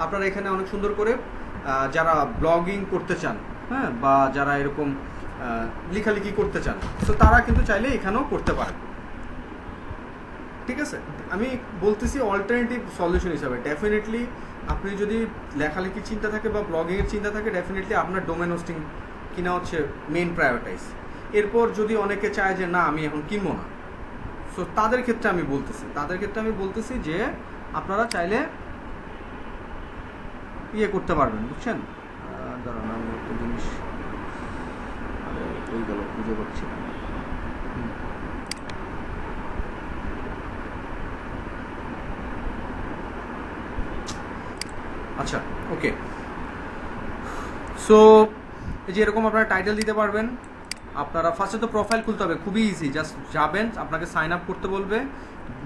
A: আপনারা এখানে অনেক সুন্দর করে যারা ব্লগিং করতে চান, হ্যাঁ, বা যারা এরকম লেখালেখি করতে চান, তো তারা কিন্তু চাইলে এখানেও করতে পারেন। ঠিক আছে, আমি বলতেছি অল্টারনেটিভ সলিউশন হিসাবে। ডেফিনেটলি আপনি যদি লেখালেখির চিন্তা থাকে বা ব্লগিংয়ের চিন্তা থাকে, ডেফিনেটলি আপনার ডোমেন হোস্টিং কিনা হচ্ছে মেইন প্রায়োরিটাইজ। এরপর যদি অনেকে চায় যে না আমি এখন কিনবো না, সো তাদের ক্ষেত্রে আমি বলতেছি যে আপনারা চাইলে ইয়ে করতে পারবেন, বুঝছেন। দাঁড়ান আমি একটা জিনিস হয়ে গেল, বুঝে পাচ্ছি না। আচ্ছা, ওকে। সো এই যে এরকম আপনারা টাইটেল দিতে পারবেন। আপনারা ফার্স্টে তো প্রোফাইল খুলতে হবে, খুবই ইজি। জাস্ট যাবেন, আপনাকে সাইন আপ করতে বলবে,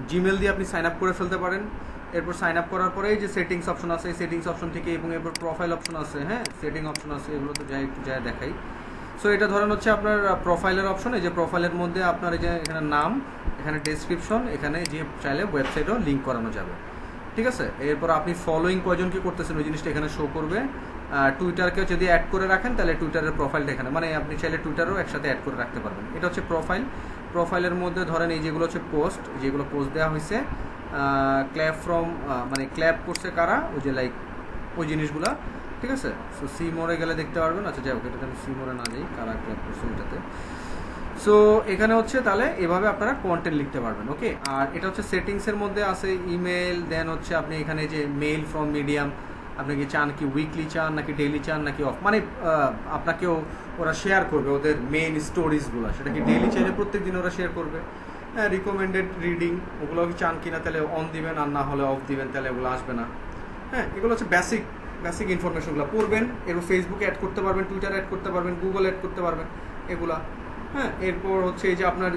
A: জিমেল দিয়ে আপনি সাইন আপ করে ফেলতে পারেন। এরপর সাইন আপ করার পরে যে সেটিংস অপশন আছে, এই সেটিংস অপশন থেকে, এবং এরপর প্রোফাইল অপশন আছে, হ্যাঁ, সেটিং অপশন আছে, এগুলো তো যাই একটু যাই দেখাই। সো এটা ধরেন হচ্ছে আপনার প্রোফাইলের অপশন। এই যে প্রোফাইলের মধ্যে আপনার এই যে এখানে নাম, এখানে ডেসক্রিপশন, এখানে যে চাইলে ওয়েবসাইটও লিঙ্ক করানো যাবে। ঠিক আছে, এরপর আপনি ফলোয়িং কয়জন কি করতেছেন ওই জিনিসটা এখানে শো করবে। টুইটারকে যদি অ্যাড করে রাখেন তাহলে টুইটারের প্রোফাইলটা এখানে, মানে আপনি চাইলে টুইটারও একসাথে অ্যাড করে রাখতে পারবেন। এটা হচ্ছে প্রোফাইল। প্রোফাইলের মধ্যে ধরেন এই যেগুলো হচ্ছে পোস্ট, যেগুলো পোস্ট দেওয়া হয়েছে, ক্ল্যাপ ফ্রম, মানে ক্ল্যাপ করছে কারা, ওই যে লাইক ওই জিনিসগুলা। ঠিক আছে, সো সি মোড়ে গেলে দেখতে পারবেন। আচ্ছা যাই হোক, এটাতে আমি সি মোড়ে না যাই, কারা ক্ল্যাপ করছে ওইটাতে। সো এখানে হচ্ছে তাহলে এভাবে আপনারা কন্টেন্ট লিখতে পারবেন। ওকে, আর এটা হচ্ছে সেটিংসের মধ্যে আছে ইমেল, দেন হচ্ছে আপনি এখানে যে মেইল ফ্রম মিডিয়াম, আপনি কি চান কি উইকলি চান নাকি ডেইলি চান নাকি অফ, মানে আপনাকেও ওরা শেয়ার করবে ওদের মেইন স্টোরিজগুলো, সেটা কি ডেইলি চাইলে প্রত্যেক দিন ওরা শেয়ার করবে। হ্যাঁ, রিকমেন্ডেড রিডিং ওগুলো কি চান কিনা তাহলে অন দিবেন, আর না হলে অফ দিবেন, তাহলে ওগুলো আসবে না। হ্যাঁ, এগুলো হচ্ছে বেসিক ইনফরমেশনগুলো পড়বেন। এরপর ফেসবুকে অ্যাড করতে পারবেন, টুইটার অ্যাড করতে পারবেন, গুগল অ্যাড করতে পারবেন, এগুলা। হ্যাঁ, এরপর হচ্ছে এই যে আপনার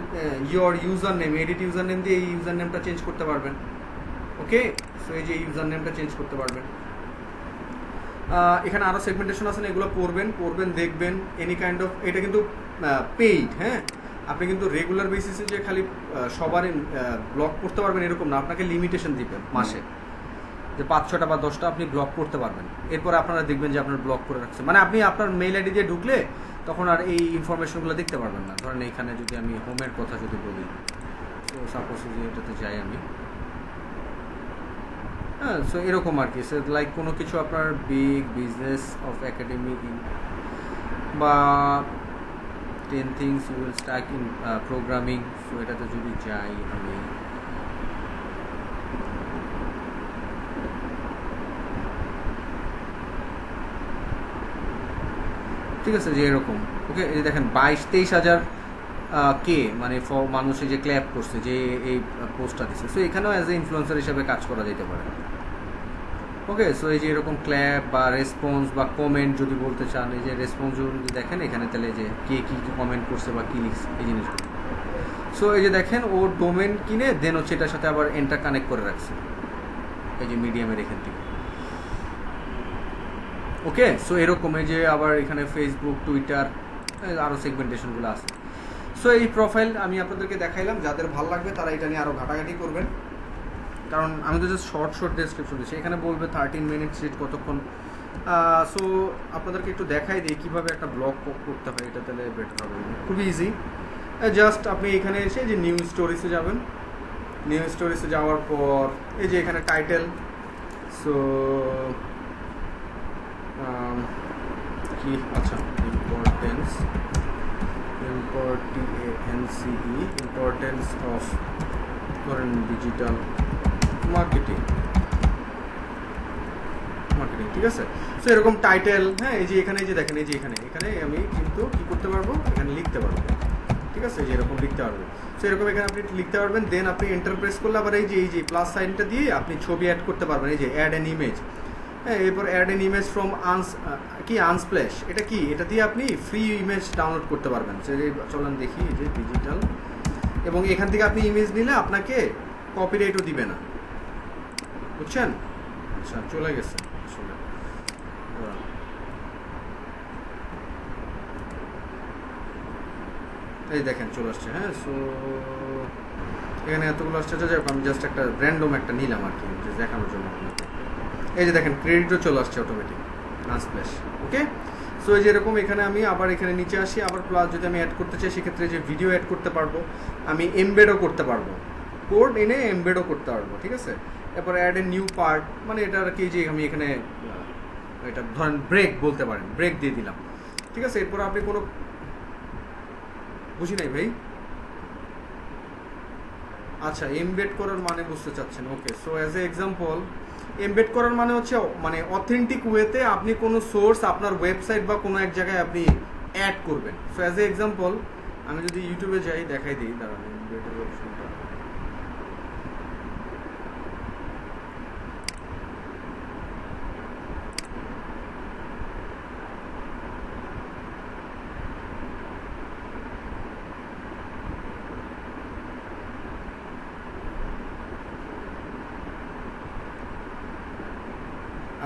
A: your user name, edit user name দিয়ে এই ইউজার নেমটা চেঞ্জ করতে পারবেন। ওকে, সো এই যে ইউজার নেমটা চেঞ্জ করতে পারবেন। এখানে আরও সেগমেন্টেশন আছে, এগুলো পড়বেন দেখবেন। এনি কাইন্ড অফ, এটা কিন্তু পেইড। হ্যাঁ, আপনি কিন্তু রেগুলার বেসিসে যে খালি সবারই ব্লক করতে পারবেন এরকম না, আপনাকে লিমিটেশন দিবেন মাসে, যে 5-6টা বা 10টা আপনি ব্লক করতে পারবেন। এরপর আপনারা দেখবেন যে আপনার ব্লক করে রাখছে, মানে আপনি আপনার মেইল আইডি দিয়ে ঢুকলে তখন আর এই ইনফরমেশনগুলো দেখতে পারবেন না। ধরেন এইখানে যদি আমি হোমের কথা যদি বলি, তো সাপোজ যে এটাতে যাই আমি, হ্যাঁ, সো এরকম আর কি। সো লাইক কোনো কিছু আপনার বিগ বিজনেস অফ একাডেমিক বা 10 things you will stack in programming, so এটাতে যদি যাই আমি, ঠিক আছে, যে এরকম। ওকে, এই দেখেন 22-23 হাজার কে, মানে মানুষে যে ক্ল্যাপ করছে, যে এই পোস্টটা দিচ্ছে। সো এখানেও অ্যাজ এ ইনফ্লুয়েন্সার হিসেবে কাজ করা যেতে পারে। ওকে, সো এই যে এরকম ক্ল্যাপ বা রেসপন্স বা কমেন্ট যদি বলতে চান, এই যে রেসপন্স যদি দেখেন এখানে, তাহলে যে কে কী কমেন্ট করছে বা কী লিখছে এই জিনিসগুলো। সো এই যে দেখেন ও ডোমেন কিনে দেন হচ্ছে এটার সাথে আবার এন্টার কানেক্ট করে রাখছে এই যে মিডিয়ামের এখান থেকে। ওকে, সো এরকম এই যে আবার এখানে ফেসবুক, টুইটার, আরও সেগমেন্টেশনগুলো আছে। সো এই প্রোফাইল আমি আপনাদেরকে দেখাইলাম, যাদের ভালো লাগবে তারা এটা নিয়ে আরও ঘাটাঘাটি করবেন, কারণ আমি তো জাস্ট শর্ট ডেসক্রিপশন দিচ্ছি। এখানে বলবে 13 মিনিটস রিড কতক্ষণ। সো আপনাদেরকে একটু দেখাই দিই কীভাবে একটা ব্লগ করতে হয়, এটা তাহলে বেটার হবে। খুবই ইজি, জাস্ট আপনি এখানে এসে যে নিউ স্টোরিজে যাবেন। নিউ স্টোরিজে যাওয়ার পর এই যে এখানে টাইটেল, সো কি, আচ্ছা, ইম্পর্টেন্স অফ ধরেন ডিজিটাল মার্কেটিং। মার্কেটিং, ঠিক আছে। সো এরকম টাইটেল, হ্যাঁ, এই যে এখানে, এই যে দেখেন, এই যে এখানে আমি কিন্তু কি করতে পারবো, এখানে লিখতে পারবো, ঠিক আছে, যে এরকম লিখতে পারবেন। সো এরকম এখানে আপনি লিখতে পারবেন। দেন আপনি এন্টার প্রেস করলে আবার এই যে প্লাস সাইনটা দিয়ে আপনি ছবি অ্যাড করতে পারবেন, এই যে অ্যাড অ্যান ইমেজ, হ্যাঁ, এরপর add an image from Unsplash, এটা কি, এটা দিয়ে আপনি ফ্রি ইমেজ ডাউনলোড করতে পারবেন। চলেন দেখি, এই যে ডিজিটাল, এবং এখান থেকে আপনি ইমেজ নিলে আপনাকে কপিরাইটও দিবে না, বুঝছেন? আচ্ছা, চলে গেছে আসলে, এই দেখেন চলে আসছে। হ্যাঁ, সো এখানে এতগুলো আসছে, যাই হোক, আমি জাস্ট একটা র্যান্ডম একটা নিলাম আর কি, দেখানোর জন্য আপনাকে। এই যে দেখেন ক্রেডিটও চলে আসছে অটোমেটিক, আনস্প্ল্যাশ। ওকে, সো এই যে এরকম এখানে আমি আবার এখানে নিচে আসি, আবার প্লাস যদি আমি অ্যাড করতে চাই সেক্ষেত্রে যে ভিডিও অ্যাড করতে পারবো, আমি এমবেডও করতে পারবো, কোড এনে এমবেডও করতে পারবো, ঠিক আছে। এরপর অ্যাড এ নিউ পার্ট, মানে এটা আর কি, যে আমি এখানে এটা ধরেন ব্রেক বলতে পারেন, ব্রেক দিয়ে দিলাম, ঠিক আছে। এরপর আপনি কোনো, বুঝি নাই ভাই, আচ্ছা, এমবেড করার মানে বুঝতে চাচ্ছেন। Okay, so as a example, embed করার মানে হচ্ছে মানে অথেন্টিক ওয়েতে আপনি কোনো সোর্স আপনার ওয়েবসাইট বা কোনো এক জায়গায় আপনি অ্যাড করবেন। সো অ্যাজ এ এক্সাম্পল আমি যদি ইউটিউবে যাই, দেখাই দিই, দাঁড়ান, এমবেডের অপশনটা,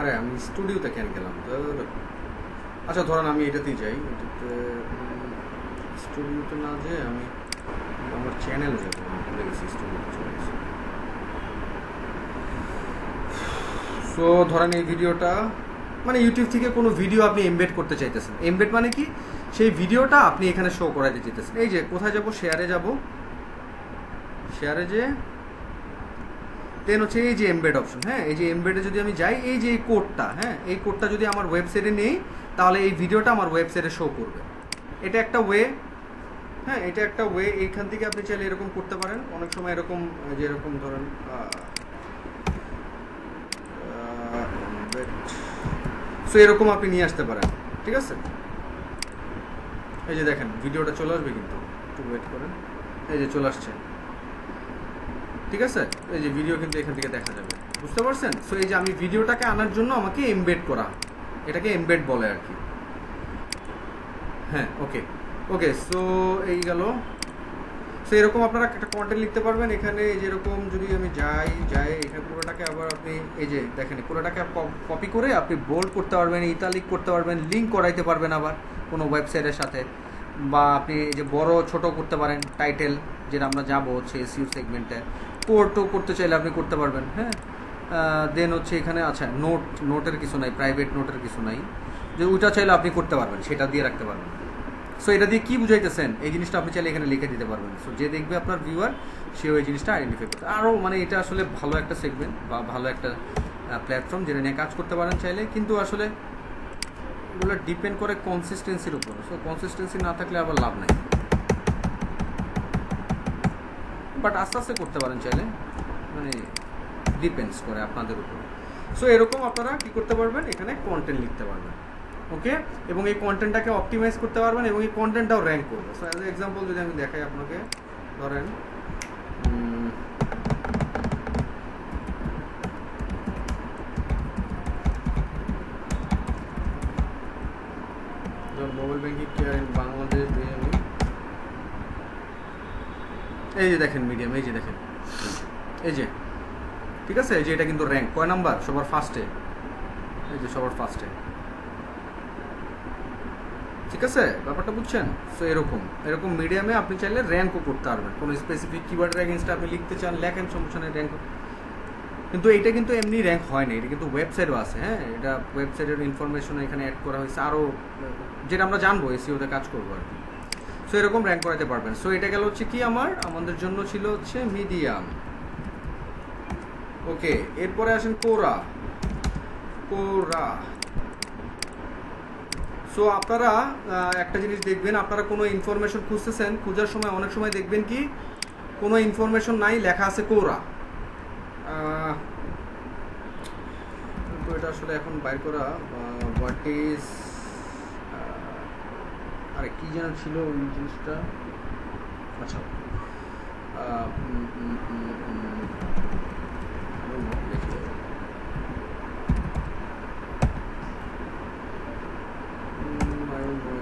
A: আরে আমি স্টুডিওতে কেন গেলাম? আচ্ছা, ধরেন আমি এটাতেই যাই, এটাতে স্টুডিওতে না যেয়ে আমি আমার চ্যানেলে যাবো, আমি ভুলে গেছি, স্টুডিওতে চলে গেছি। সো ধরেন এই ভিডিওটা, মানে ইউটিউব থেকে কোনো ভিডিও আপনি এমবেড করতে চাইতেছেন। এমবেড মানে কি, সেই ভিডিওটা আপনি এখানে শো করাতে চাইতেছেন। এই যে কোথায় যাব, শেয়ারে যাব, শেয়ারে যে দেন হচ্ছে এই যে এমবেড অপশন, হ্যাঁ, এই যে এমবেডে যদি আমি যাই, এই যে এই কোডটা, হ্যাঁ, এই কোডটা যদি আমার ওয়েবসাইটে নেই, তাহলে এই ভিডিওটা আমার ওয়েবসাইটে শো করবে। এটা একটা ওয়ে, হ্যাঁ, এটা একটা ওয়ে। এইখান থেকে আপনি চাইলে এরকম করতে পারেন। অনেক সময় এরকম, যে এরকম ধরেন সো এরকম আপনি নিয়ে আসতে পারেন, ঠিক আছে। এই যে দেখেন ভিডিওটা চলে আসবে, কিন্তু একটু ওয়েট করেন, এই যে চলে আসছে, ঠিক আছে। এই যে ভিডিও কিন্তু এখান থেকে দেখা যাবে, বুঝতে পারছেন? সো এই যে আমি ভিডিওটাকে আনার জন্য আমাকে এমবেড করা, এটাকে এমবেড বলে আর কি। হ্যাঁ, ওকে ওকে, সো এই গেল। সো এরকম আপনারা একটা কন্টেন্ট লিখতে পারবেন এখানে। যেরকম যদি আমি যাই এখানে পুরোটাকে আবার আপনি এই যে দেখেন, পুরোটাকে কপি করে আপনি বোল্ড করতে পারবেন, ইতালিক করতে পারবেন, লিঙ্ক করাইতে পারবেন আবার কোনো ওয়েবসাইটের সাথে, বা আপনি এই যে বড় ছোট করতে পারেন টাইটেল, যেটা আমরা যাবো হচ্ছে এসইও সেগমেন্টে। কোডও করতে চাইলে আপনি করতে পারবেন, হ্যাঁ। দেন হচ্ছে এখানে, আচ্ছা, নোটের কিছু নাই, প্রাইভেট নোটের কিছু নাই, যে ওইটা চাইলে আপনি করতে পারবেন, সেটা দিয়ে রাখতে পারবেন। সো এটা দিয়ে কি বুঝাইতেছেন, এই জিনিসটা আপনি চাইলে এখানে লিখে দিতে পারবেন। সো যে দেখবে আপনার ভিউয়ার, সেও এই জিনিসটা আইডেন্টিফাই করতে। আরও মানে এটা আসলে ভালো একটা সেগমেন্ট বা ভালো একটা প্ল্যাটফর্ম, যেটা নিয়ে কাজ করতে পারেন চাইলে। কিন্তু আসলে এগুলো ডিপেন্ড করে কনসিস্টেন্সির উপর। সো কনসিস্টেন্সি না থাকলে আবার লাভ নাই, বাট আস্তে আস্তে করতে পারেন চাইলে, মানে ডিপেন্ডস করে আপনাদের উপর। সো এরকম আপনারা কি করতে পারবেন, এখানে কন্টেন্ট লিখতে পারবেন, ওকে, এবং এই কন্টেন্টটাকে অপটিমাইজ করতে পারবেন, এবং এই কন্টেন্টটাও র্যাঙ্ক করবে। সো অ্যাজ এ এক্সাম্পল যদি আমি দেখাই আপনাকে, ধরেন mobile banking care in Bangladesh দিয়ে আমি, এই যে দেখেন মিডিয়াম, এই যে দেখেন, এই যে, ঠিক আছে, এই যে এটা কিন্তু র্যাঙ্ক কয় নাম্বার, সবার ফার্স্টে, এই যে সবার ফার্স্টে, ঠিক আছে, ব্যাপারটা বুঝছেন? সো এরকম মিডিয়ামে আপনি চাইলে র্যাঙ্কও করতে পারবেন। কোনো স্পেসিফিক কিওয়ার্ডের এগেইনস্টে আপনি লিখতে চান, লেখেন, সমস্যা নেই, র্যাঙ্ক। কিন্তু এটা কিন্তু এমনি র্যাঙ্ক হয় না, এটা কিন্তু ওয়েবসাইটও আছে, হ্যাঁ, এটা ওয়েবসাইটের ইনফরমেশন এখানে অ্যাড করা হয়েছে, আরও যেটা আমরা জানবো এসইওতে কাজ করবো আর কি। সো এরকম র্যাঙ্ক করাতে পারবেন। সো এটা গেল হচ্ছে কি, আমাদের জন্য ছিল হচ্ছে মিডিয়াম, ওকে। এরপরে আসেন কোরা। সো আপনারা একটা জিনিস দেখবেন, আপনারা কোনো ইনফরমেশন খুঁজতেছেন, খোঁজার সময় অনেক সময় দেখবেন কি কোনো ইনফরমেশন নাই, লেখা আছে কোরা। এটা আসলে এখন বাইর করা হোয়াট ইজ আরে কি যেন ছিল ওই জিনিসটা, আচ্ছা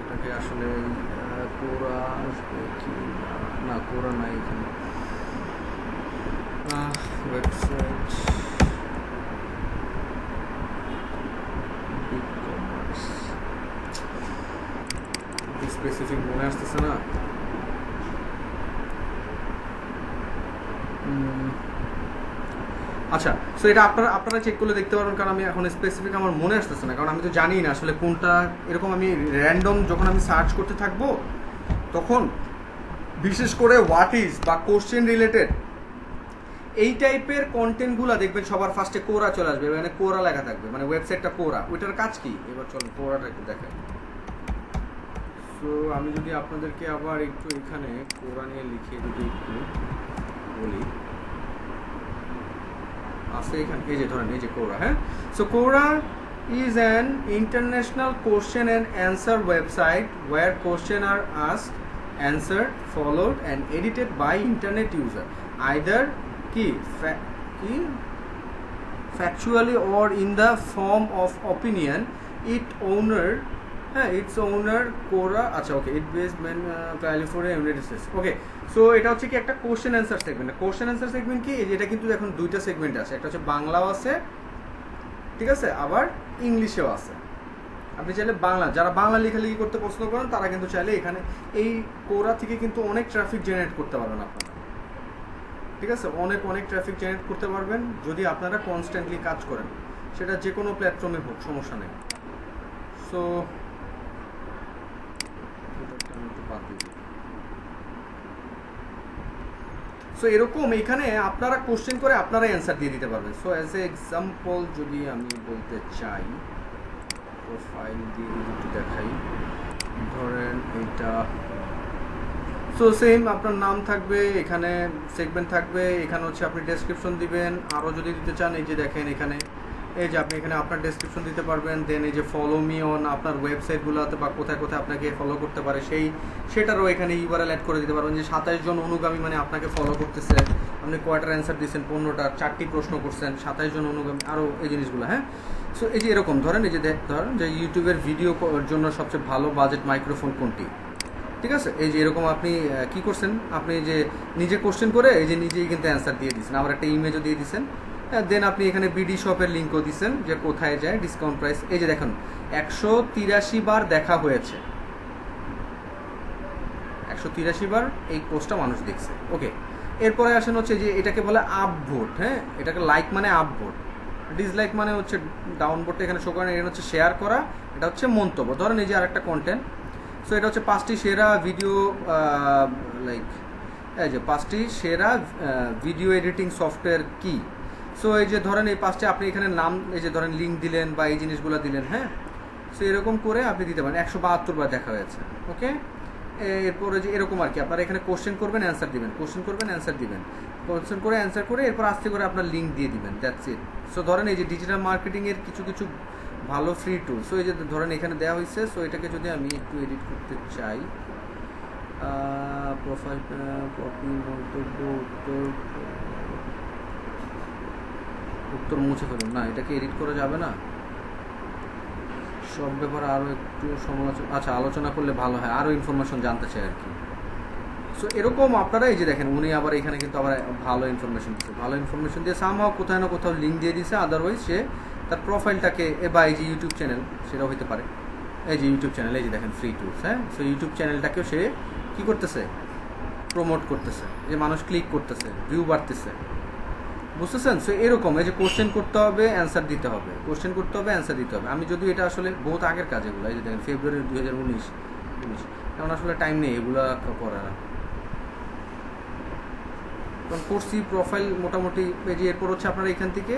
A: এটাকে আসলে কোরা আসবে কি না, কোরা নাই এখানে ওয়েবসাইট স্পেসিফিক মনে আসতেছে না। আচ্ছা, সো এটা আপনারা চেক করলে দেখতে পারবেন, কারণ আমি এখন স্পেসিফিক আমার মনে আসতেছে না, কারণ আমি তো জানি না আসলে কোনটা। এরকম আমি র্যান্ডম যখন আমি সার্চ করতে থাকবো তখন বিশেষ করে হোয়াট ইজ বা কোশ্চেন রিলেটেড এই টাইপের কন্টেন্টগুলো দেখবেন সবার ফার্স্টে কোরা চলে আসবে, মানে কোরা লেখা থাকবে, মানে ওয়েবসাইটটা কোরা, ওইটার কাজ কি এবার চলুন কোরাটা একটু দেখেন। সো আমি যদি আপনাদেরকে আবার একটু এখানে কোরা নিয়ে লিখে যদি একটু বলি, আছে এখানে এই যে ধরেন এই যে কোরা, হ্যাঁ। সো কোরা is an international question and answer website where questions are asked, answered, followed and edited by internet user either factually or in the form of opinion. Its owner Quora, আচ্ছা ওকে, it based in California United States, okay. So এটা হচ্ছে কি একটা question answer segment. Question answer segment কি, এটা কিন্তু এখন দুইটা সেগমেন্ট আছে, একটা হচ্ছে বাংলাও আছে, ঠিক আছে, আবার ইংলিশেও আছে। আপনি চাইলে বাংলা, যারা বাংলা লেখালেখি করতে পছন্দ করেন তারা কিন্তু চাইলে এখানে এই কোরা থেকে কিন্তু অনেক ট্রাফিক জেনারেট করতে পারবেন আপনারা, ঠিক আছে, অনেক ট্রাফিক জেনারেট করতে পারবেন যদি আপনারা কনস্ট্যান্টলি কাজ করেন, সেটা যে কোনো প্ল্যাটফর্মে হোক, সমস্যা নেই। সো সো এরকম এখানে আপনারা কোশ্চেন করে আপনারা অ্যান্সার দিয়ে দিতে পারবেন। সো অ্যাজ এ এক্সাম্পল যদি আমি বলতে চাই, প্রোফাইল দিয়ে একটু দেখাই, ধরেন এইটা। সো সেম আপনার নাম থাকবে, এখানে সেগমেন্ট থাকবে, এখানে হচ্ছে আপনি ডেসক্রিপশন দিবেন, আরও যদি দিতে চান এই যে দেখেন এখানে, এই যে আপনি এখানে আপনার ডেসক্রিপশন দিতে পারবেন। দেন এই যে ফলো মি অন, আপনার ওয়েবসাইটগুলোতে বা কোথায় কোথায় আপনাকে ফলো করতে পারে সেটারও এখানে ইউআরএল অ্যাড করে দিতে পারবেন, যে 27 জন অনুগামী মানে আপনাকে ফলো করতেছে, আপনি কয়টার অ্যান্সার দিচ্ছেন, 15টা, 4টি প্রশ্ন করছেন, 27 জন অনুগামী, আরও এই জিনিসগুলো, হ্যাঁ। সো এই যে এরকম ধরেন, এই যে ধরেন যে ইউটিউবের ভিডিও জন্য সবচেয়ে ভালো বাজেট মাইক্রোফোন কোনটি, ঠিক আছে, এই যে এরকম আপনি কি করছেন, আপনি যে নিজে কোশ্চেন করে এই যে নিজেই কিন্তু অ্যান্সার দিয়ে দিচ্ছেন, আবার একটা ইমেজও দিয়ে দিচ্ছেন। দেন আপনি এখানে বিডি শপের লিঙ্কও দিচ্ছেন যে কোথায় যায়, ডিসকাউন্ট প্রাইস, এই যে দেখুন 183 বার দেখা হয়েছে, 183 বার এই পোস্টটা মানুষ দেখছে, ওকে। এরপরে আসেন হচ্ছে যে এটাকে বলে আপ ভোট, হ্যাঁ, এটাকে লাইক মানে আপ ভোট, ডিসলাইক মানে হচ্ছে ডাউন ভোটটা এখানে শো করে, এটা হচ্ছে শেয়ার করা, এটা হচ্ছে মন্তব্য। ধরেন এই যে আরেকটা কন্টেন্ট, সো এটা হচ্ছে 5টি সেরা ভিডিও, লাইক এই যে 5টি সেরা ভিডিও এডিটিং সফটওয়্যার কি। সো এই যে ধরেন এই 5টি আপনি এখানে নাম, এই যে ধরেন লিঙ্ক দিলেন বা এই জিনিসগুলো দিলেন, হ্যাঁ। সো এরকম করে আপনি দিতে পারেন, 172 বার দেখা হয়েছে, ওকে। এরপরে যে এরকম আর কি, আপনারা এখানে কোশ্চেন করবেন, অ্যান্সার দিবেন, কোশ্চেন করবেন, অ্যান্সার দিবেন, কোশ্চেন করে অ্যান্সার করে এরপর আস্তে করে আপনার লিঙ্ক দিয়ে দিবেন, দ্যাটস ইট। সো ধরেন এই যে ডিজিটাল মার্কেটিংয়ের কিছু ভালো ফ্রি টুল, সো এই যে ধরেন এখানে দেওয়া হয়েছে। সো এটাকে যদি আমি একটু এডিট করতে চাই, প্রোফাইল, কপি, মন্তব্য, উত্তর মুছে ফেলুন, না এটাকে এডিট করা যাবে না, সব ব্যাপারে আরও একটু সমালোচনা, আচ্ছা আলোচনা করলে ভালো হয়, আরও ইনফরমেশন জানতে চাই আর কি। সো এরকম আপনারা এই যে দেখেন উনি আবার এখানে কিন্তু আবার ভালো ইনফরমেশন দিয়ে সামহাও কোথাও না কোথাও লিঙ্ক দিয়ে দিছে, আদারওয়াইজ সে তার প্রোফাইলটাকে বা এই যে ইউটিউব চ্যানেল সেটাও হতে পারে, এই যে ইউটিউব চ্যানেল, এই যে দেখেন ফ্রি টুলস, হ্যাঁ। সো ইউটিউব চ্যানেলটাকেও সে কী করতেছে, প্রমোট করতেছে, যে মানুষ ক্লিক করতেছে, ভিউ বাড়তেছে, বুঝতেছেন। সো এরকম এই যে কোশ্চেন করতে হবে, অ্যান্সার দিতে হবে, কোশ্চেন করতে হবে, অ্যান্সার দিতে হবে। আমি যদিও এটা আসলে বহুত আগের কাজ এগুলো, এই যে দেখেন ফেব্রুয়ারি 2019, কারণ আসলে টাইম নেই এগুলো করার, কারণ করছি প্রোফাইল মোটামুটি। এই যে এরপর হচ্ছে আপনারা এখান থেকে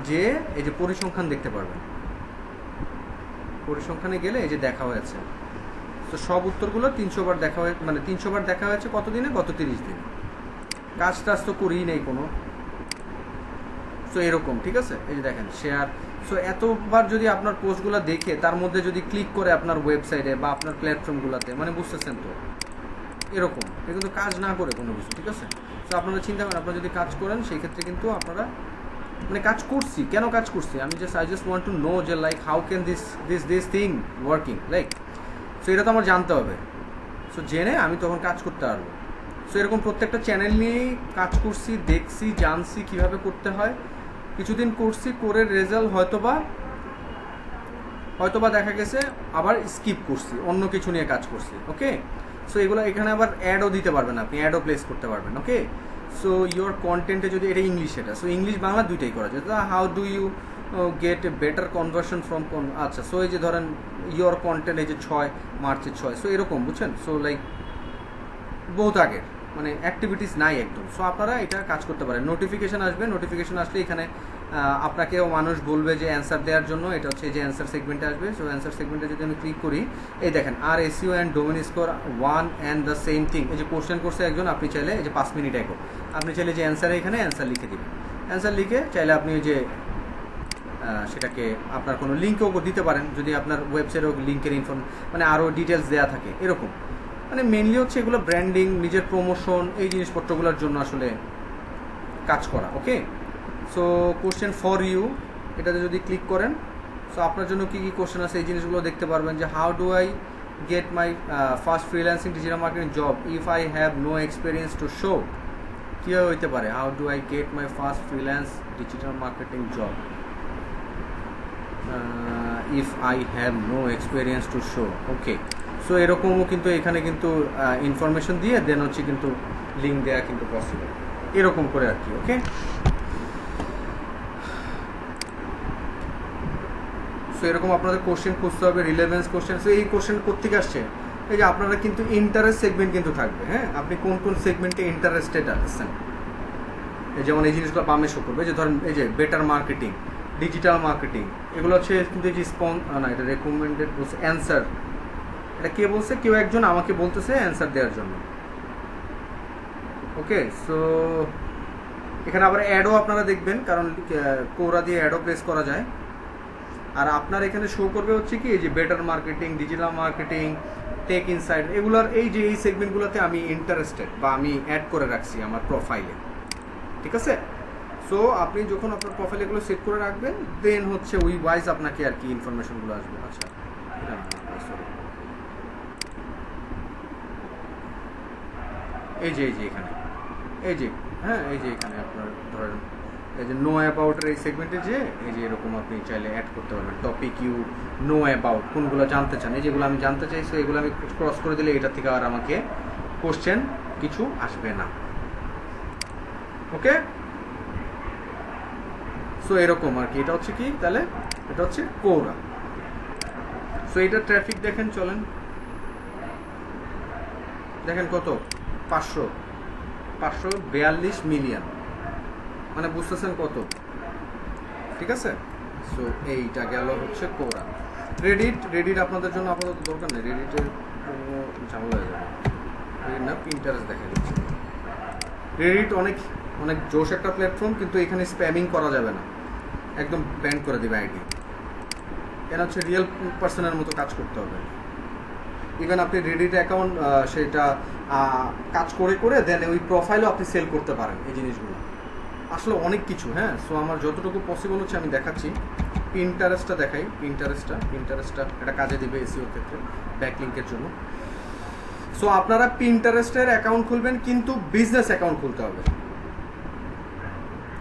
A: যে এই যে পরিসংখ্যান দেখতে পারবেন, পরিসংখ্যানে গেলে এই যে দেখা হয়েছে, তো সব উত্তরগুলো 300 বার দেখা হয়েছে, মানে 300 বার দেখা হয়েছে কত দিনে, গত 30 দিনে, কাজ টাজ তো করিই নেই কোনো। সো এরকম, ঠিক আছে। এই যে দেখেন শেয়ার সো এতবার যদি আপনার পোস্টগুলো দেখে তার মধ্যে যদি ক্লিক করে আপনার ওয়েবসাইটে বা আপনার প্ল্যাটফর্মগুলোতে, মানে বুঝতেছেন তো, এরকম এটা কিন্তু কাজ না করে কোনো কিছু, ঠিক আছে? সো আপনারা চিন্তা করেন, আপনারা যদি কাজ করেন সেই ক্ষেত্রে কিন্তু আপনারা, মানে কাজ করছি, কেন কাজ করছি আমি I just want to know যে like how can this thing working, like so এটা তো আমার জানতে হবে। সো জেনে আমি তখন কাজ করতে পারবো। সো এরকম প্রত্যেকটা চ্যানেল নিয়েই কাজ করছি, দেখছি, জানছি কীভাবে করতে হয়। কিছুদিন করছি, করে রেজাল্ট হয়তোবা দেখা গেছে আবার স্কিপ করছি, অন্য কিছু নিয়ে কাজ করছি। ওকে, সো এগুলো এখানে আবার অ্যাডও দিতে পারবেন, আপনি অ্যাডও প্লেস করতে পারবেন। ওকে, সো ইউর কন্টেন্টে যদি এটা ইংলিশ, এটা সো ইংলিশ বাংলা দুইটাই করা যায়। How do you get a better conversion from, আচ্ছা সো এই যে ধরেন ইউর কন্টেন্ট, এই যে 6 মার্চের 6, সো এরকম বুঝছেন। সো লাইক বহুত আগের মানে অ্যাক্টিভিটিস নাই একদম। সো আপনারা এটা কাজ করতে পারেন। নোটিফিকেশান আসবে, নোটিফিকেশান আসলে এখানে আপনাকেও মানুষ বলবে যে অ্যান্সার দেওয়ার জন্য, এটা হচ্ছে যে অ্যান্সার সেগমেন্টে আসবে। সো অ্যান্সার সেগমেন্টে যদি আমি ক্লিক করি, এই দেখেন আর SEO and domain score one and the same thing. এই যে কোশ্চেন করছে একজন, আপনি চাইলে এই যে 5 মিনিট এগো, আপনি চাইলে যে অ্যান্সারে এখানে অ্যান্সার লিখে দিবেন। অ্যান্সার লিখে চাইলে আপনি ওই যে সেটাকে আপনার কোনো লিঙ্কও দিতে পারেন, যদি আপনার ওয়েবসাইটেও লিঙ্কের মানে আরও ডিটেলস দেওয়া থাকে এরকম। মানে মেনলি হচ্ছে এগুলো ব্র্যান্ডিং, নিজের প্রমোশন, এই জিনিসপত্রগুলোর জন্য আসলে কাজ করা। ওকে, সো কোশ্চেন ফর ইউ, এটাতে যদি ক্লিক করেন, সো আপনার জন্য কী কী কোশ্চেন আছে এই জিনিসগুলো দেখতে পারবেন। যে how do I get my first freelancing digital marketing job if I have no experience to show. কীভাবে হইতে পারে how do I get my first freelance digital marketing job if I have no experience to show. Okay, so এরকমও কিন্তু এখানে কিন্তু information দিয়ে দেন হচ্ছে কিন্তু লিঙ্ক দেওয়া কিন্তু পসিবল, এরকম করে আর কি। ওকে, সো এরকম আপনাদের কোশ্চেন খুঁজতে হবে, রিলেভেন্স কোশ্চেন। সো এই কোশ্চেন কোত্থেকে আসছে, এই যে আপনারা কিন্তু ইন্টারেস্ট সেগমেন্ট কিন্তু থাকবে। হ্যাঁ, আপনি কোন কোন সেগমেন্টে ইন্টারেস্টেড আছেন, এই যেমন এই জিনিসগুলো বামে শো করবে। যে ধরেন এই যে বেটার মার্কেটিং, ডিজিটাল মার্কেটিং, এগুলো হচ্ছে কিন্তু এই যে না এটা রেকমেন্ডেড বলছে অ্যান্সার, এটা কে বলছে, কেউ একজন আমাকে বলতেছে অ্যান্সার দেওয়ার জন্য। ওকে, সো এখানে আবার অ্যাডও আপনারা দেখবেন, কারণ কোরা দিয়ে অ্যাডও প্লেস করা যায়। আর আপনার এখানে শো করবে হচ্ছে কি, এই যে better marketing, digital marketing, tech insight, এগুলোর এই যে এই সেগমেন্টগুলোতে আমি ইন্টারেস্টেড বা আমি অ্যাড করে রাখছি আমার প্রোফাইলে। ঠিক আছে, সো আপনি যখন আপনার প্রোফাইল এগুলো সেট করে রাখবেন, দেন হচ্ছে ওই ওয়াইজ আপনাকে আর কি ইনফরমেশনগুলো আসবে। আচ্ছা, সরি, এই যে এখানে এই যে, হ্যাঁ এই যে এখানে আপনার ধরেন এই যে নো অ্যাবাউটের এই সেগমেন্টে যে এই যে এরকম আপনি চাইলে অ্যাড করতে পারবেন। টপিক ইউ নো অ্যাবাউট, কোনগুলো জানতে চান, এই যেগুলো আমি জানতে চাই, সো এগুলো আমি ক্রস করে দিলে এটা থেকে আর আমাকে কোশ্চেন কিছু আসবে না। ওকে, সো এরকম আর কি। এটা হচ্ছে কি তাহলে, এটা হচ্ছে কোরা। সো এটা ট্রাফিক দেখেন, চলেন দেখেন কত, 542 মিলিয়ন, মানে বুঝতেছেন কত। ঠিক আছে, সো এইটা গেল হচ্ছে কোরা। রেডিট আপনাদের জন্য আপাতত দরকার নেই, রেডিটের ঝামেলা হয়ে যাবে। রেডিট না, পিন্টারেস্ট দেখা যাচ্ছে। রেডিট অনেক জোশ একটা প্ল্যাটফর্ম, কিন্তু এখানে স্প্যামিং করা যাবে না, একদম ব্যান করে দেবে আইডি। এরা হচ্ছে রিয়েল পার্সনের মতো কাজ করতে হবে। ইভেন আপনি রেডিট অ্যাকাউন্ট সেটা কাজ করে দেন ওই প্রোফাইলও আপনি সেল করতে পারেন এই জিনিসগুলো। আসলে অনেক কিছু। হ্যাঁ, সো আমার যতটুকু পসিবল হচ্ছে আমি দেখাচ্ছি। পিন্টারেস্টটা দেখাই, পিন্টারেস্টটা এটা কাজে দিবে এসইওর ক্ষেত্রে, ব্যাকলিংকের জন্য। সো আপনারা পিন্টারেস্টের অ্যাকাউন্ট খুলবেন, কিন্তু বিজনেস অ্যাকাউন্ট খুলতে হবে।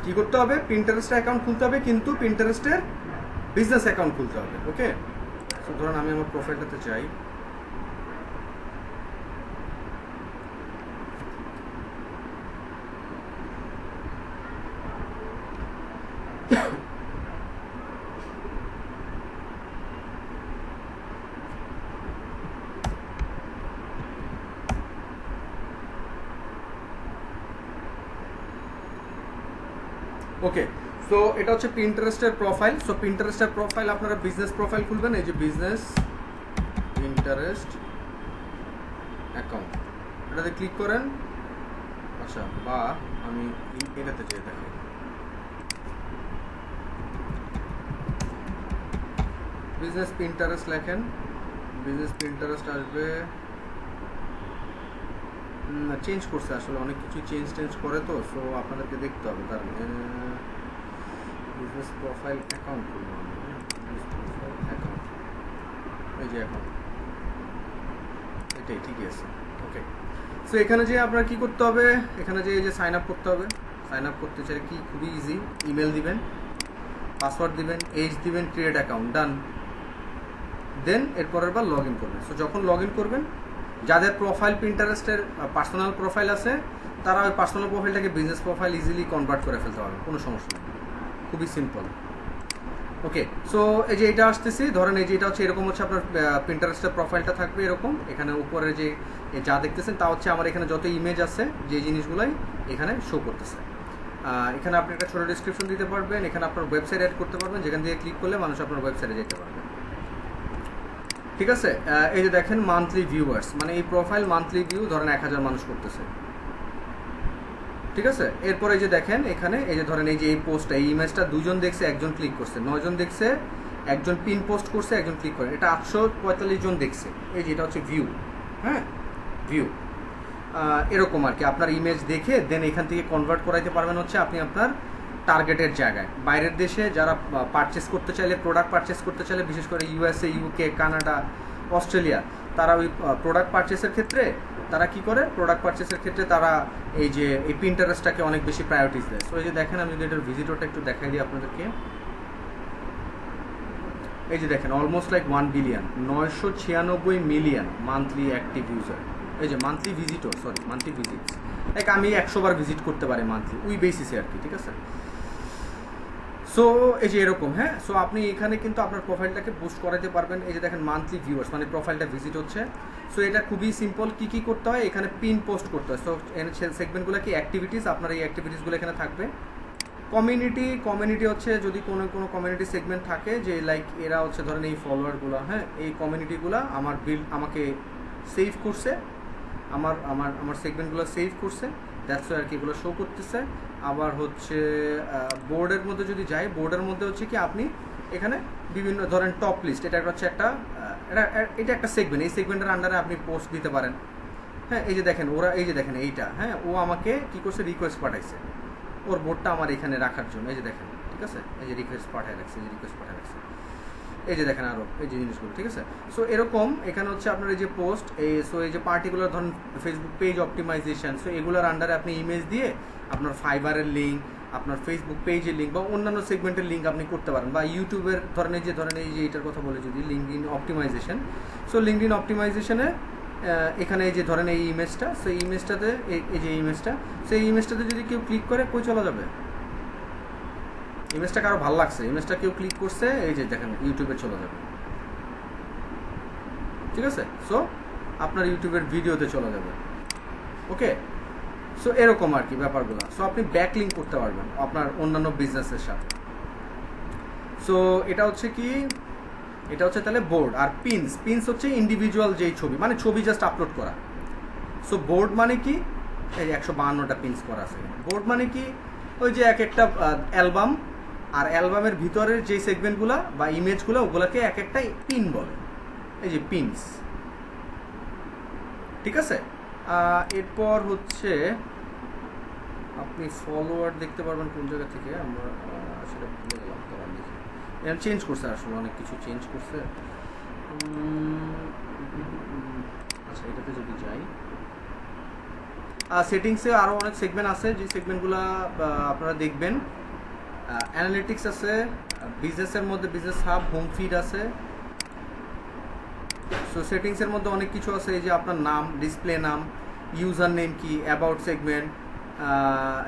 A: কি করতে হবে, পিন্টারেস্টের অ্যাকাউন্ট খুলতে হবে, কিন্তু পিন্টারেস্টের বিজনেস অ্যাকাউন্ট খুলতে হবে। ওকে, সো ধরুন আমি আমার প্রোফাইলটাতে যাই, ওকে। সো এটা হচ্ছে পিন্টারেস্টের প্রোফাইল। সো পিন্টারেস্টের প্রোফাইল আপনারা বিজনেস প্রোফাইল খুলবেন, এই যে বিজনেস পিন্টারেস্ট অ্যাকাউন্ট, এটাতে ক্লিক করেন। আচ্ছা, বা আমি এটাতে যেয়ে দেখি, বিজনেস পিন্টারেস্ট লেখেন, বিজনেস পিন্টারেস্ট আসবে। চেঞ্জ করছে আসলে, অনেক কিছু চেঞ্জ করে তো, সো আপনাদেরকে দেখতে হবে। তার বিজনেস প্রোফাইল অ্যাকাউন্ট করবো আমি, বিজনেস প্রোফাইল অ্যাকাউন্ট, এই যে অ্যাকাউন্ট, এটাই ঠিকই আছে। ওকে, সো এখানে যে আপনার কি করতে হবে, এখানে যে এই যে সাইন আপ করতে হবে। সাইন আপ করতে চাই কি, খুবই ইজি। ইমেল দিবেন, পাসওয়ার্ড দিবেন, এজ দিবেন, ক্রিয়েট অ্যাকাউন্ট, ডান। দেন এরপরের বার লগ ইন করবেন। সো যখন লগ ইন করবেন, যাদের প্রোফাইল পিন্টারেস্টের পার্সোনাল প্রোফাইল আছে, তারা ওই পার্সোনাল প্রোফাইলটাকে বিজনেস প্রোফাইল ইজিলি কনভার্ট করে ফেলতে পারবে, কোনো সমস্যা নেই, খুবই সিম্পল। ওকে, সো এই যে এটা আসতেছি, ধরেন এই যে এটা হচ্ছে এরকম হচ্ছে আপনার পিন্টারেস্টের প্রোফাইলটা থাকবে এরকম। এখানে উপরে যে যা দেখতেছেন তা হচ্ছে আমার এখানে যত ইমেজ আছে, যে জিনিসগুলাই এখানে শো করতেছে। এখানে আপনি একটা ছোটো ডিসক্রিপশন দিতে পারবেন, এখানে আপনার ওয়েবসাইট অ্যাড করতে পারবেন, যেখান থেকে ক্লিক করলে মানুষ আপনার ওয়েবসাইটে যেতে পারবে। ঠিক আছে, এই যে দেখেন মান্থলি ভিউয়ার্স, মানে এই প্রোফাইল মান্থলি ভিউ ধরেন 1000 মানুষ করতেছে। ঠিক আছে, এরপরে এই যে দেখেন এখানে এই যে ধরেন এই যে এই পোস্টটা, এই ইমেজটা 2 জন দেখছে, 1 জন ক্লিক করছে, 9 জন দেখছে, 1 জন পিন পোস্ট করছে, 1 জন ক্লিক করে, এটা 845 জন দেখছে। এই যে এটা হচ্ছে ভিউ, হ্যাঁ ভিউ। এরকম আর কি আপনার ইমেজ দেখে দেন এখান থেকে কনভার্ট করাইতে পারবেন হচ্ছে আপনি আপনার টার্গেটের জায়গায়। বাইরের দেশে যারা পারচেস করতে চাইলে, প্রোডাক্ট পারচেস করতে চাইলে, বিশেষ করে ইউএসএ, ইউকে, কানাডা, অস্ট্রেলিয়া, তারা ওই প্রোডাক্ট পারচেসের ক্ষেত্রে তারা কি করে, প্রোডাক্ট পারচেসের ক্ষেত্রে তারা এই যে এই পিন্টারেস্টটাকে অনেক বেশি প্রায়োরিটিস দেয়। সো এই যে দেখেন, আমি যদি এটার ভিজিটরটা একটু দেখাই দিই আপনাদেরকে, এই যে দেখেন almost like 1 billion, 996 million monthly active user. এই যে monthly visitor, sorry monthly visits, like আমি 100 বার ভিজিট করতে পারি মান্থলি, ওই বেসিসে আর কি। ঠিক আছে, সো এই যে এরকম, হ্যাঁ। সো আপনি এখানে কিন্তু আপনার প্রোফাইলটাকে বুস্ট করাতে পারবেন। এই যে দেখেন মান্থলি ভিউয়ার্স, মানে প্রোফাইলটা ভিজিট হচ্ছে। সো এটা খুবই সিম্পল, কি করতে হয়, এখানে পিন পোস্ট করতে হয়। সো সেগমেন্টগুলো কি অ্যাক্টিভিটিস, আপনার এই অ্যাক্টিভিটিসগুলো এখানে থাকবে। কমিউনিটি হচ্ছে যদি কোনো কমিউনিটি সেগমেন্ট থাকে, যে লাইক এরা হচ্ছে ধরেন এই ফলোয়ারগুলো, হ্যাঁ এই কমিউনিটিগুলো আমাকে সেভ করছে, আমার সেগমেন্টগুলো সেভ করছে, দ্যাটস আর কি এগুলো শো করতেছে। আবার হচ্ছে বোর্ডের মধ্যে যদি যাই, বোর্ডের মধ্যে হচ্ছে কি আপনি এখানে বিভিন্ন ধরেন টপ লিস্ট, এটা হচ্ছে একটা এটা একটা সেগমেন্ট, এই সেগমেন্টের আন্ডারে আপনি পোস্ট দিতে পারেন। হ্যাঁ এই যে দেখেন ওরা, এই যে দেখেন এইটা, হ্যাঁ ও আমাকে কি করছে, রিকোয়েস্ট পাঠাইছে ওর বোর্ডটা আমার এখানে রাখার জন্য। এই যে দেখেন, ঠিক আছে, এই যে রিকোয়েস্ট পাঠায় রাখছে, এই যে রিকোয়েস্ট পাঠায় রাখছে, এই যে দেখেন আরও এই যে জিনিসগুলো। ঠিক আছে, সো এরকম এখানে হচ্ছে আপনার এই যে পোস্ট, সো এই যে পার্টিকুলার ধরুন ফেসবুক পেজ অপটিমাইজেশন, সো এগুলোর আন্ডারে আপনি ইমেজ দিয়ে আপনার ফাইবারের লিঙ্ক, আপনার ফেসবুক পেজের লিঙ্ক বা অন্যান্য সেগমেন্টের লিঙ্ক আপনি করতে পারেন। বা ইউটিউবের ধরেন এই যে এটার কথা বলে যদি লিঙ্কডিন অপটিমাইজেশন, সো লিঙ্কডিন অপটিমাইজেশনে এখানে এই যে ধরেন এই ইমেজটা, সেই ইমেজটাতে এই যে ইমেজটা, সেই ইমেজটাতে যদি কেউ ক্লিক করে কই চলা যাবে, ইমেজটা কারো ভালো লাগছে, ইমেজটা কেউ ক্লিক করছে, এই যে দেখেন ইউটিউবে চলে যাবে। ঠিক আছে, সো আপনার ইউটিউবের ভিডিওতে চলে যাবে। ওকে, সো এরকম আর কি ব্যাপারগুলো। সো আপনি ব্যাকলিঙ্ক করতে পারবেন আপনার অন্যান্য বিজনেসের সাথে। সো এটা হচ্ছে কি, এটা হচ্ছে তাহলে বোর্ড। আর পিনস হচ্ছে ইন্ডিভিজুয়াল যেই ছবি, মানে ছবি জাস্ট আপলোড করা। সো বোর্ড মানে কি, এই 152টা পিনস করা আছে। বোর্ড মানে কি, ওই যে এক একটা অ্যালবাম, আর অ্যালবামের ভিতরের যে সেগমেন্টগুলো বা ইমেজগুলো, ওগুলোকে এক একটা পিন বলে, এই যে পিনস। ঠিক আছে, এরপর হচ্ছে আপনি ফলোয়ার দেখতে পারবেন কোন জায়গা থেকে, আমরা সেটা ভুলে গেলাম, তোমার দেখি এটা চেঞ্জ করছে, আসলে অনেক কিছু চেঞ্জ করছে। আচ্ছা এটাতে যদি যাই, সেটিংসে আরও অনেক সেগমেন্ট আছে, যে সেগমেন্টগুলো আপনারা দেখবেন। অ্যানালিটিক্স আছে, বিজনেসের মধ্যে বিজনেস হাব, হোম ফিড আছে। সো সেটিংসের মধ্যে অনেক কিছু আছে, এই যে আপনার নাম, ডিসপ্লে নাম, ইউজার নেম কি, অ্যাবাউট সেগমেন্ট,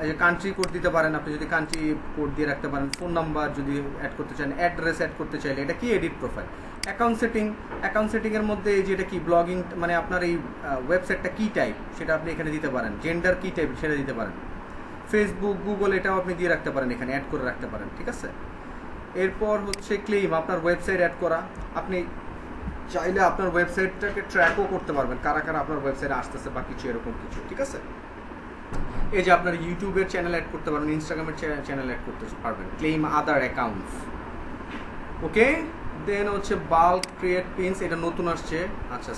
A: এই যে কান্ট্রি কোড দিতে পারেন, আপনি যদি কান্ট্রি কোড দিয়ে রাখতে পারেন, ফোন নাম্বার যদি অ্যাড করতে চান, অ্যাড্রেস অ্যাড করতে চাইলে, এটা কি এডিট প্রোফাইল। অ্যাকাউন্ট সেটিংয়ের মধ্যে এই যে এটা কি ব্লগিং, মানে আপনার এই ওয়েবসাইটটা কী টাইপ সেটা আপনি এখানে দিতে পারেন, জেন্ডার কী টাইপ সেটা দিতে পারেন। ফেসবুক, গুগল এটাও আপনি দিয়ে রাখতে পারেন, এখানে অ্যাড করে রাখতে পারেন। ঠিক আছে, এরপর হচ্ছে ক্লেম, আপনার ওয়েবসাইট অ্যাড করা। আপনি চাইলে আপনার ওয়েবসাইটটাকে ট্র্যাকও করতে পারবেন, কারা কারা আপনার ওয়েবসাইটে আসতেছে বা কিছু এরকম কিছু। ঠিক আছে, এই যে আপনার ইউটিউবের চ্যানেল অ্যাড করতে পারবেন, ইনস্টাগ্রামের চ্যানেল অ্যাড করতে পারবেন। ক্লেম আদার অ্যাকাউন্টস। ওকে, দেন হচ্ছে বাল্ক ক্রিয়েট পিনস, এটা নতুন আসছে। আচ্ছা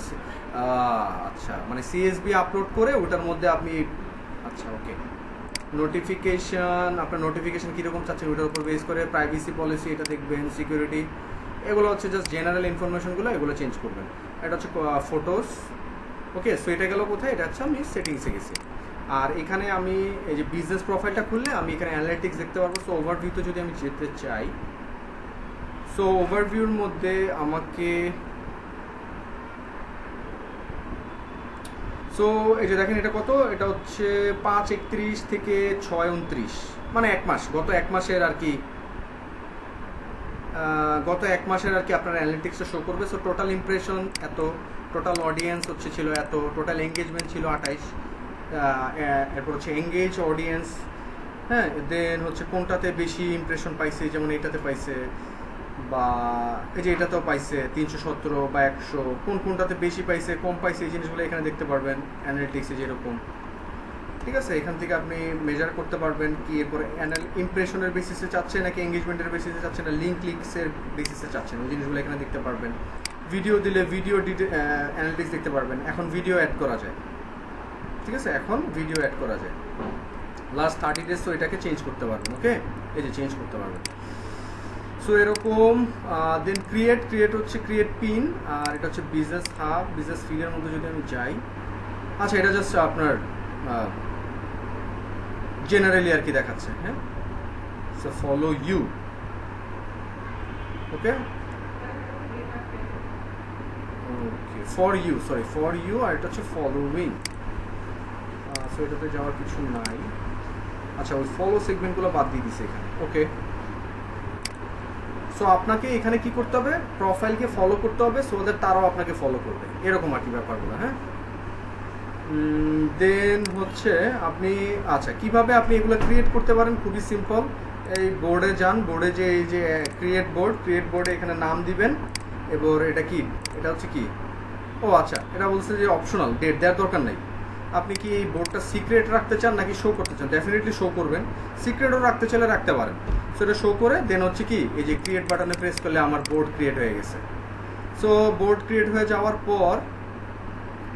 A: আচ্ছা, মানে সিএসবি আপলোড করে ওটার মধ্যে আপনি, আচ্ছা ওকে, নোটিফিকেশন, আপনার নোটিফিকেশন কীরকম চাচ্ছেন ওটার উপর বেস করে, প্রাইভেসি পলিসি এটা দেখবেন, সিকিউরিটি, এগুলো হচ্ছে জাস্ট জেনারেল ইনফরমেশনগুলো, এগুলো চেঞ্জ করবেন। এটা হচ্ছে ফটোস, ওকে। সো এটা গেল কোথায়, এটা হচ্ছে আমি সেটিংসে গেছি। আর এখানে আমি এই যে বিজনেস প্রোফাইলটা খুললে আমি এখানে অ্যানালিটিক্স দেখতে পারবো। সো ওভারভিউতে যদি আমি যেতে চাই, সো ওভারভিউর মধ্যে আমাকে, সো এই যে দেখেন এটা কত, এটা হচ্ছে 5/31 থেকে 6/29, মানে 1 মাস, গত 1 মাসের আর কি, আপনার অ্যানালিটিক্সে শো করবে। সো টোটাল ইমপ্রেশন এত, টোটাল অডিয়েন্স হচ্ছে ছিল এত, টোটাল এঙ্গেজমেন্ট ছিল 28, এরপর হচ্ছে এঙ্গেজ অডিয়েন্স, হ্যাঁ। দেন হচ্ছে কোনটাতে বেশি ইমপ্রেশন পাইছে, যেমন এটাতে পাইছে, বা এই যে এটাতেও পাইছে 317 বা 100, কোনটাতে বেশি পাইছে কম পাইছে, এই জিনিসগুলো এখানে দেখতে পারবেন অ্যানালিটিক্সে যেরকম, ঠিক আছে। এখান থেকে আপনি মেজার করতে পারবেন কি এরপরে ইমপ্রেশনের বেসিসে চাচ্ছে নাকি এঙ্গেজমেন্টের বেসিসে চাচ্ছে না লিঙ্ক ক্লিকসের বেসিসে চাচ্ছেন, ওই জিনিসগুলো এখানে দেখতে পারবেন। ভিডিও দিলে ভিডিও অ্যানালিটিক্স দেখতে পারবেন। এখন ভিডিও অ্যাড করা যায়, ঠিক আছে, এখন ভিডিও অ্যাড করা যায় লাস্ট 30 days। তো এটাকে চেঞ্জ করতে পারবেন, ওকে, এই যে চেঞ্জ করতে পারবেন। সো এরকম। দেন ক্রিয়েট হচ্ছে ক্রিয়েট পিন, আর এটা হচ্ছে বিজনেস হাব, বিজনেস ফিডের মধ্যে যদি আমি যাই, আচ্ছা এটা জাস্ট আপনার জেনারেলি আর কি দেখাচ্ছে, হ্যাঁ। So follow you, okay okay, for you, sorry for you, আর এটা হচ্ছে ফলোইং। সো এটাতে যাওয়ার কিছু নাই। আচ্ছা, ওই ফলো সেগমেন্টগুলো বাদ দিয়ে দিছে এখানে, ওকে। সো আপনাকে এখানে কি করতে হবে, প্রোফাইলকে ফলো করতে হবে, সো দ্যাট তারাও আপনাকে ফলো করবে, এরকম আর কি ব্যাপারগুলো, হ্যাঁ। দেন হচ্ছে আপনি, আচ্ছা কিভাবে আপনি এগুলো ক্রিয়েট করতে পারেন, খুবই সিম্পল। এই বোর্ডে যান, বোর্ডে যে এই যে ক্রিয়েট বোর্ডে এখানে নাম দিবেন। এবার এটা কি, এটা হচ্ছে কি, ও আচ্ছা, এটা বলছে যে অপশনাল, ডেট দেওয়ার দরকার নাই। আপনি কি এই বোর্ডটা সিক্রেট রাখতে চান নাকি শো করতে চান, ডেফিনেটলি শো করবেন। সিক্রেটও রাখতে চাইলে রাখতে পারেন। সো এটা শো করে দেন হচ্ছে কি, এই যে ক্রিয়েট বাটনে প্রেস করলে আমার বোর্ড ক্রিয়েট হয়ে গেছে। সো বোর্ড ক্রিয়েট হয়ে যাওয়ার পর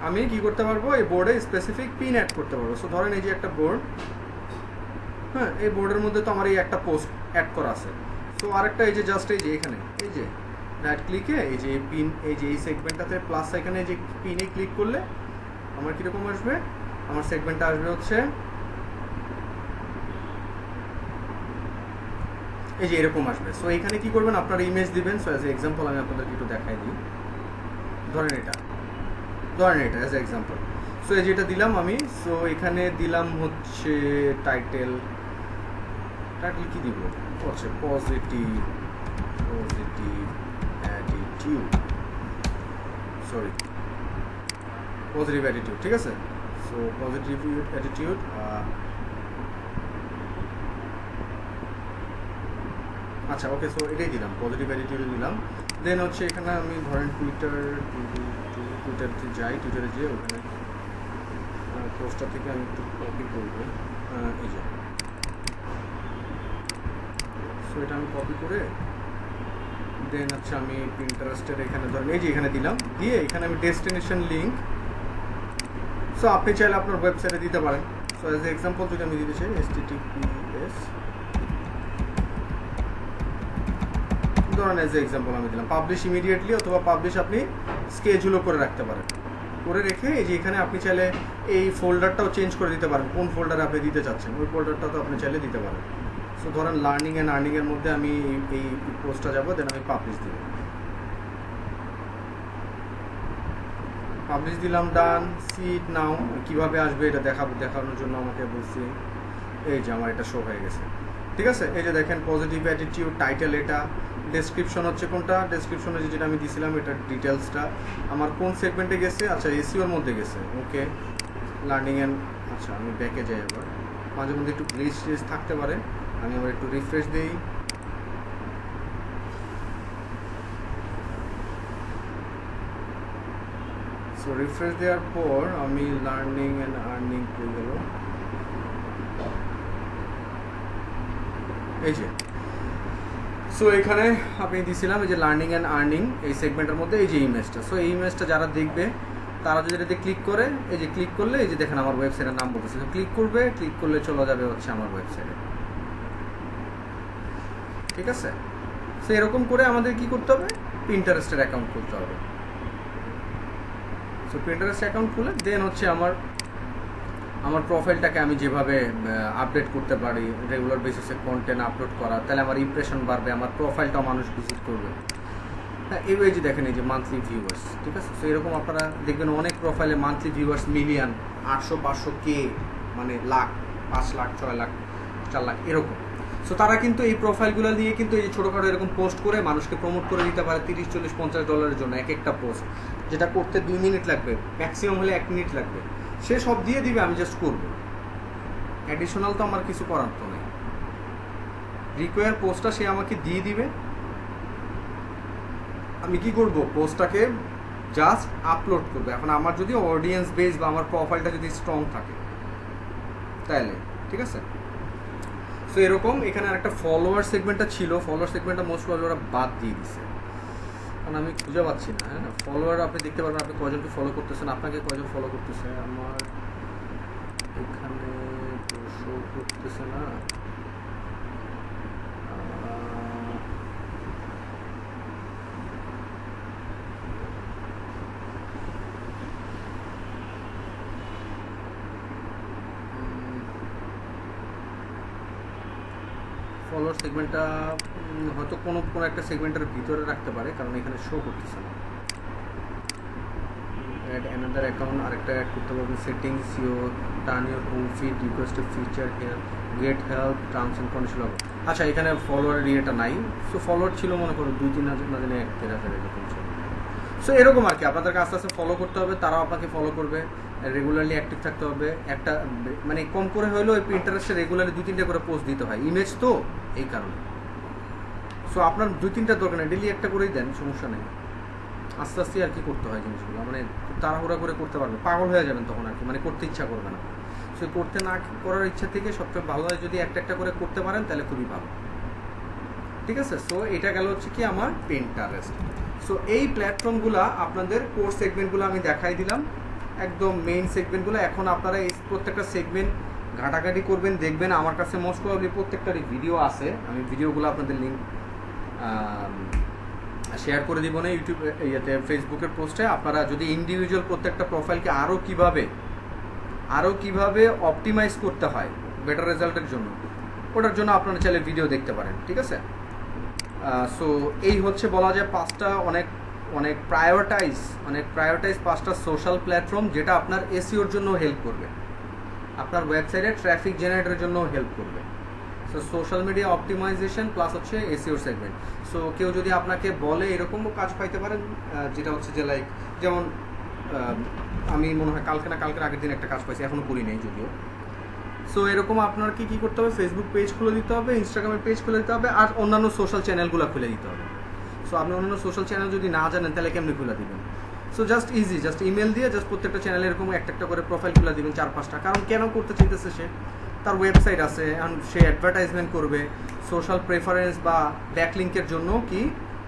A: আমি কি করতে পারবো, এই বোর্ডে স্পেসিফিক পিন অ্যাড করতে পারবো। সো ধরেন এই যে একটা বোর্ড, হ্যাঁ, এই বোর্ডের মধ্যে তো আমার এই একটা পোস্ট অ্যাড করা আছে। সো আরেকটা এই যে জাস্ট এই যে এখানে এই যে রাইট ক্লিকে এই যে পিন, এই যে এই সেগমেন্টটাতে প্লাস এখানে যে পিনে ক্লিক করলে আমার কীরকম আসবে, আমার সেগমেন্টটা আসবে হচ্ছে এই যে এরকম আসবে। সো এখানে কি করবেন, আপনার ইমেজ দিবেন। সো অ্যাজ এ এক্সাম্পল আমি আপনাদেরকে একটু দেখাই দিই। ধরেন এটা অ্যাজ এ এক্সাম্পল। সো এই যেটা দিলাম আমি, সো এখানে দিলাম হচ্ছে টাইটেল কি দিব, হচ্ছে পজিটিভ অ্যাটিটিউড, ঠিক আছে। সো পজিটিভ অ্যাটিটিউড, আচ্ছা ওকে। সো এটাই দিলাম, পজিটিভ অ্যাটিটিউড দিলাম। দেন হচ্ছে এখানে আমি ধরেন টুইটারতে যাই, টুইটারে যেয়ে ওখানে পোস্টার থেকে আমি একটু কপি করবো, এই যে। সো এটা আমি কপি করে দেন হচ্ছে আমি পিন্টারেস্টের এখানে ধরেন এই যে এখানে দিলাম, দিয়ে এখানে আমি ডেস্টিনেশন লিঙ্ক, সো আপনি চাইলে আপনার ওয়েবসাইটে দিতে পারেন। সো অ্যাজ এ এক্সাম্পল যদি আমি দিতে চাই https, ধরেন অ্যাজ এ এক্সাম্পল আমি দিলাম পাবলিশ ইমিডিয়েটলি, অথবা পাবলিশ আপনি স্কেজুলও করে রাখতে পারেন। করে রেখে এই যে এখানে আপনি চাইলে এই ফোল্ডারটাও চেঞ্জ করে দিতে পারেন, কোন ফোল্ডারে আপনি দিতে চাচ্ছেন ওই ফোল্ডারটাও তো আপনি চাইলে দিতে পারেন। সো ধরেন লার্নিং অ্যান্ড আর্নিংয়ের মধ্যে আমি এই পোস্টটা যাবো, দেন আমি পাবলিশ দিব, পাবলিশ দিলাম, ডান। সিট নাও কীভাবে আসবে এটা দেখানোর জন্য আমাকে বলছি, এই যে আমার এটা শো হয়ে গেছে, ঠিক আছে। এই যে দেখেন পজিটিভ অ্যাটিটিউড, টাইটেল এটা, ডেসক্রিপশন হচ্ছে কোনটা, ডেসক্রিপশনে যেটা আমি দিছিলাম এটার ডিটেলসটা আমার কোন সেগমেন্টে গেছে, আচ্ছা এসইওর মধ্যে গেছে, ওকে। লার্নিং অ্যান্ড, আচ্ছা আমি ব্যাকে যাই, আবার মাঝে মধ্যে একটু গ্লিচ থাকতে পারে, আমি আবার একটু রিফ্রেশ দিই। সো রিফ্রেশ দেওয়ার পর আমি লার্নিং অ্যান্ড আর্নিং পেয়ে গেল, এই যে। সো এখানে আমি দিয়েছিলাম এই যে লার্নিং অ্যান্ড আর্নিং এই সেগমেন্টের মধ্যে এই যে ইমেজটা। সো এই ইমেজটা যারা দেখবে তারা যদি এটাতে ক্লিক করে, এই যে ক্লিক করলে এই যে দেখেন আমার ওয়েবসাইটের নাম বলতেছে, ক্লিক করবে, ক্লিক করলে চলে যাবে হচ্ছে আমার ওয়েবসাইটে। ঠিক আছে, সো এরকম করে আমাদের কি করতে হবে, পিন্টারেস্টের অ্যাকাউন্ট খুলতে হবে। সো পিন্টারেস্ট অ্যাকাউন্ট খুলে দেন হচ্ছে আমার প্রোফাইলটাকে আমি যেভাবে আপডেট করতে পারি, রেগুলার বেসিসে কন্টেন্ট আপলোড করা, তাহলে আমার ইমপ্রেশন বাড়বে, আমার প্রোফাইলটাও মানুষ ভিজিট করবে। হ্যাঁ, এই যে দেখেন এই যে মান্থলি ভিউয়ার্স, ঠিক আছে। সো এরকম আপনারা দেখবেন অনেক প্রোফাইলে মান্থলি ভিউয়ার্স মিলিয়ন, 800-500K, মানে লাখ, 5 লাখ, 6 লাখ, 4 লাখ এরকম। সো তারা কিন্তু এই প্রোফাইলগুলো দিয়ে কিন্তু এই যে ছোটোখাটো এরকম পোস্ট করে মানুষকে প্রমোট করে দিতে পারে $30, 40, 50 জন্য এক একটা পোস্ট, যেটা করতে 2 মিনিট লাগবে, ম্যাক্সিমাম হলে 1 মিনিট লাগবে। সে সব দিয়ে দিবে, আমি জাস্ট করবো, অ্যাডিশনাল তো আমার কিছু করার তো নেই। রিকোয়ার পোস্টটা সে আমাকে দিয়ে দিবে, আমি কি করব, পোস্টটাকে জাস্ট আপলোড করবো। এখন আমার যদি অডিয়েন্স বেস বা আমার প্রোফাইলটা যদি স্ট্রং থাকে তাহলে ঠিক আছে। সো এরকম এখানে আরেকটা ফলোয়ার সেগমেন্টটা ছিল, ফলোয়ার সেগমেন্টটা মোস্ট প্রবলি ওরা বাদ দিয়ে দিছে, কারণ আমি খুঁজে পাচ্ছি না। হ্যাঁ, ফলোয়ার আপনি দেখতে পারবেন আপনি কয়জনকে ফলো করতেছেন, আপনাকে কয়জন ফলো করতেছে। আমার এখানে তো শো করতেছে না। ফলোয়ার সেগমেন্টটা হয়তো কোনো একটা সেগমেন্টের ভিতরে রাখতে পারে, কারণ এখানে শো করতেছে না। অ্যাড অ্যানাদার অ্যাকাউন্ট, আরেকটা অ্যাড করতে পারবেন। Settings, your turn your home feed, request feature here, get help, terms and condition হবে। আচ্ছা, এখানে ফলোয়ারের ইয়েটা নাই। সো ফলোয়ার ছিল মনে করো 2-3 হাজার, না জানি 1-1.5 এরকম ছিল। সো এরকম আর কি, আপনাদেরকে আস্তে আস্তে ফলো করতে হবে, তারাও আপনাকে ফলো করবে, রেগুলারলি অ্যাক্টিভ থাকতে হবে। একটা মানে কম করে হলেও ওই পিন্টারেস্টে রেগুলারলি 2-3টা করে পোস্ট দিতে হয়, ইমেজ তো এই কারণে। সো আপনার 2-3টা দরকার নেই, ডেলি একটা করেই দেন, সমস্যা নেই। আস্তে আস্তে আর কি করতে হয় জিনিসগুলো, মানে তাড়াহুড়া করে করতে পারবে, পাগল হয়ে যাবেন তখন আর কি, মানে করতে ইচ্ছা করবে না। সো করতে না করার ইচ্ছা থেকে সবচেয়ে ভালো হয় যদি একটা একটা করে করতে পারেন, তাহলে খুবই ভালো। ঠিক আছে, সো এটা গেল হচ্ছে কি আমার পিন্টারেস্ট। সো এই প্ল্যাটফর্মগুলো আপনাদের কোর সেগমেন্টগুলো আমি দেখাই দিলাম, একদম মেইন সেগমেন্টগুলো। এখন আপনারা এই প্রত্যেকটা সেগমেন্ট ঘাটাঘাটি করবেন, দেখবেন আমার কাছে মোস্ট প্রবাবলি প্রত্যেকটারই ভিডিও আছে, আমি ভিডিওগুলো আপনাদের লিঙ্ক শেয়ার করে দিব না ইউটিউব ইয়েতে, ফেসবুকের পোস্টে। আপনারা যদি ইন্ডিভিজুয়াল প্রত্যেকটা প্রোফাইলকে আরও কিভাবে অপটিমাইজ করতে হয় বেটার রেজাল্টের জন্য, ওটার জন্য আপনারা চাইলে ভিডিও দেখতে পারেন। ঠিক আছে, সো এই হচ্ছে বলা যায় 5টা অনেক প্রায়োরিটাইজ 5টা সোশ্যাল প্ল্যাটফর্ম, যেটা আপনার এসইওর জন্য হেল্প করবে, আপনার ওয়েবসাইটে ট্রাফিক জেনারেটের জন্য হেল্প করবে। So social media optimization plus হচ্ছে এসইও সেগমেন্ট। সো কেউ যদি আপনাকে বলে, এরকমও কাজ পাইতে পারেন, যেটা হচ্ছে যে লাইক যেমন আমি মনে হয় কালকের আগের দিন একটা কাজ পাইছি, এখনও করি নেই যদিও। সো এরকম আপনার কি করতে হবে, ফেসবুক পেজ খুলে দিতে হবে, ইনস্টাগ্রামের পেজ খুলে দিতে হবে, আর অন্যান্য সোশ্যাল চ্যানেলগুলো খুলে দিতে হবে। সো আপনি অন্যান্য সোশ্যাল চ্যানেল যদি না জানেন তাহলে কেমনি খুলে দিবেন? সো জাস্ট ইমেল দিয়ে জাস্ট প্রত্যেকটা চ্যানেলে এরকম একটা করে প্রোফাইল খুলে দিবেন, 4-5টা। কারণ কেন করতে চাইতেছে সে, তার ওয়েবসাইট আছে, সে অ্যাডভার্টাইজমেন্ট করবে, সোশ্যাল প্রেফারেন্স বা ব্যাকলিঙ্কের জন্য কি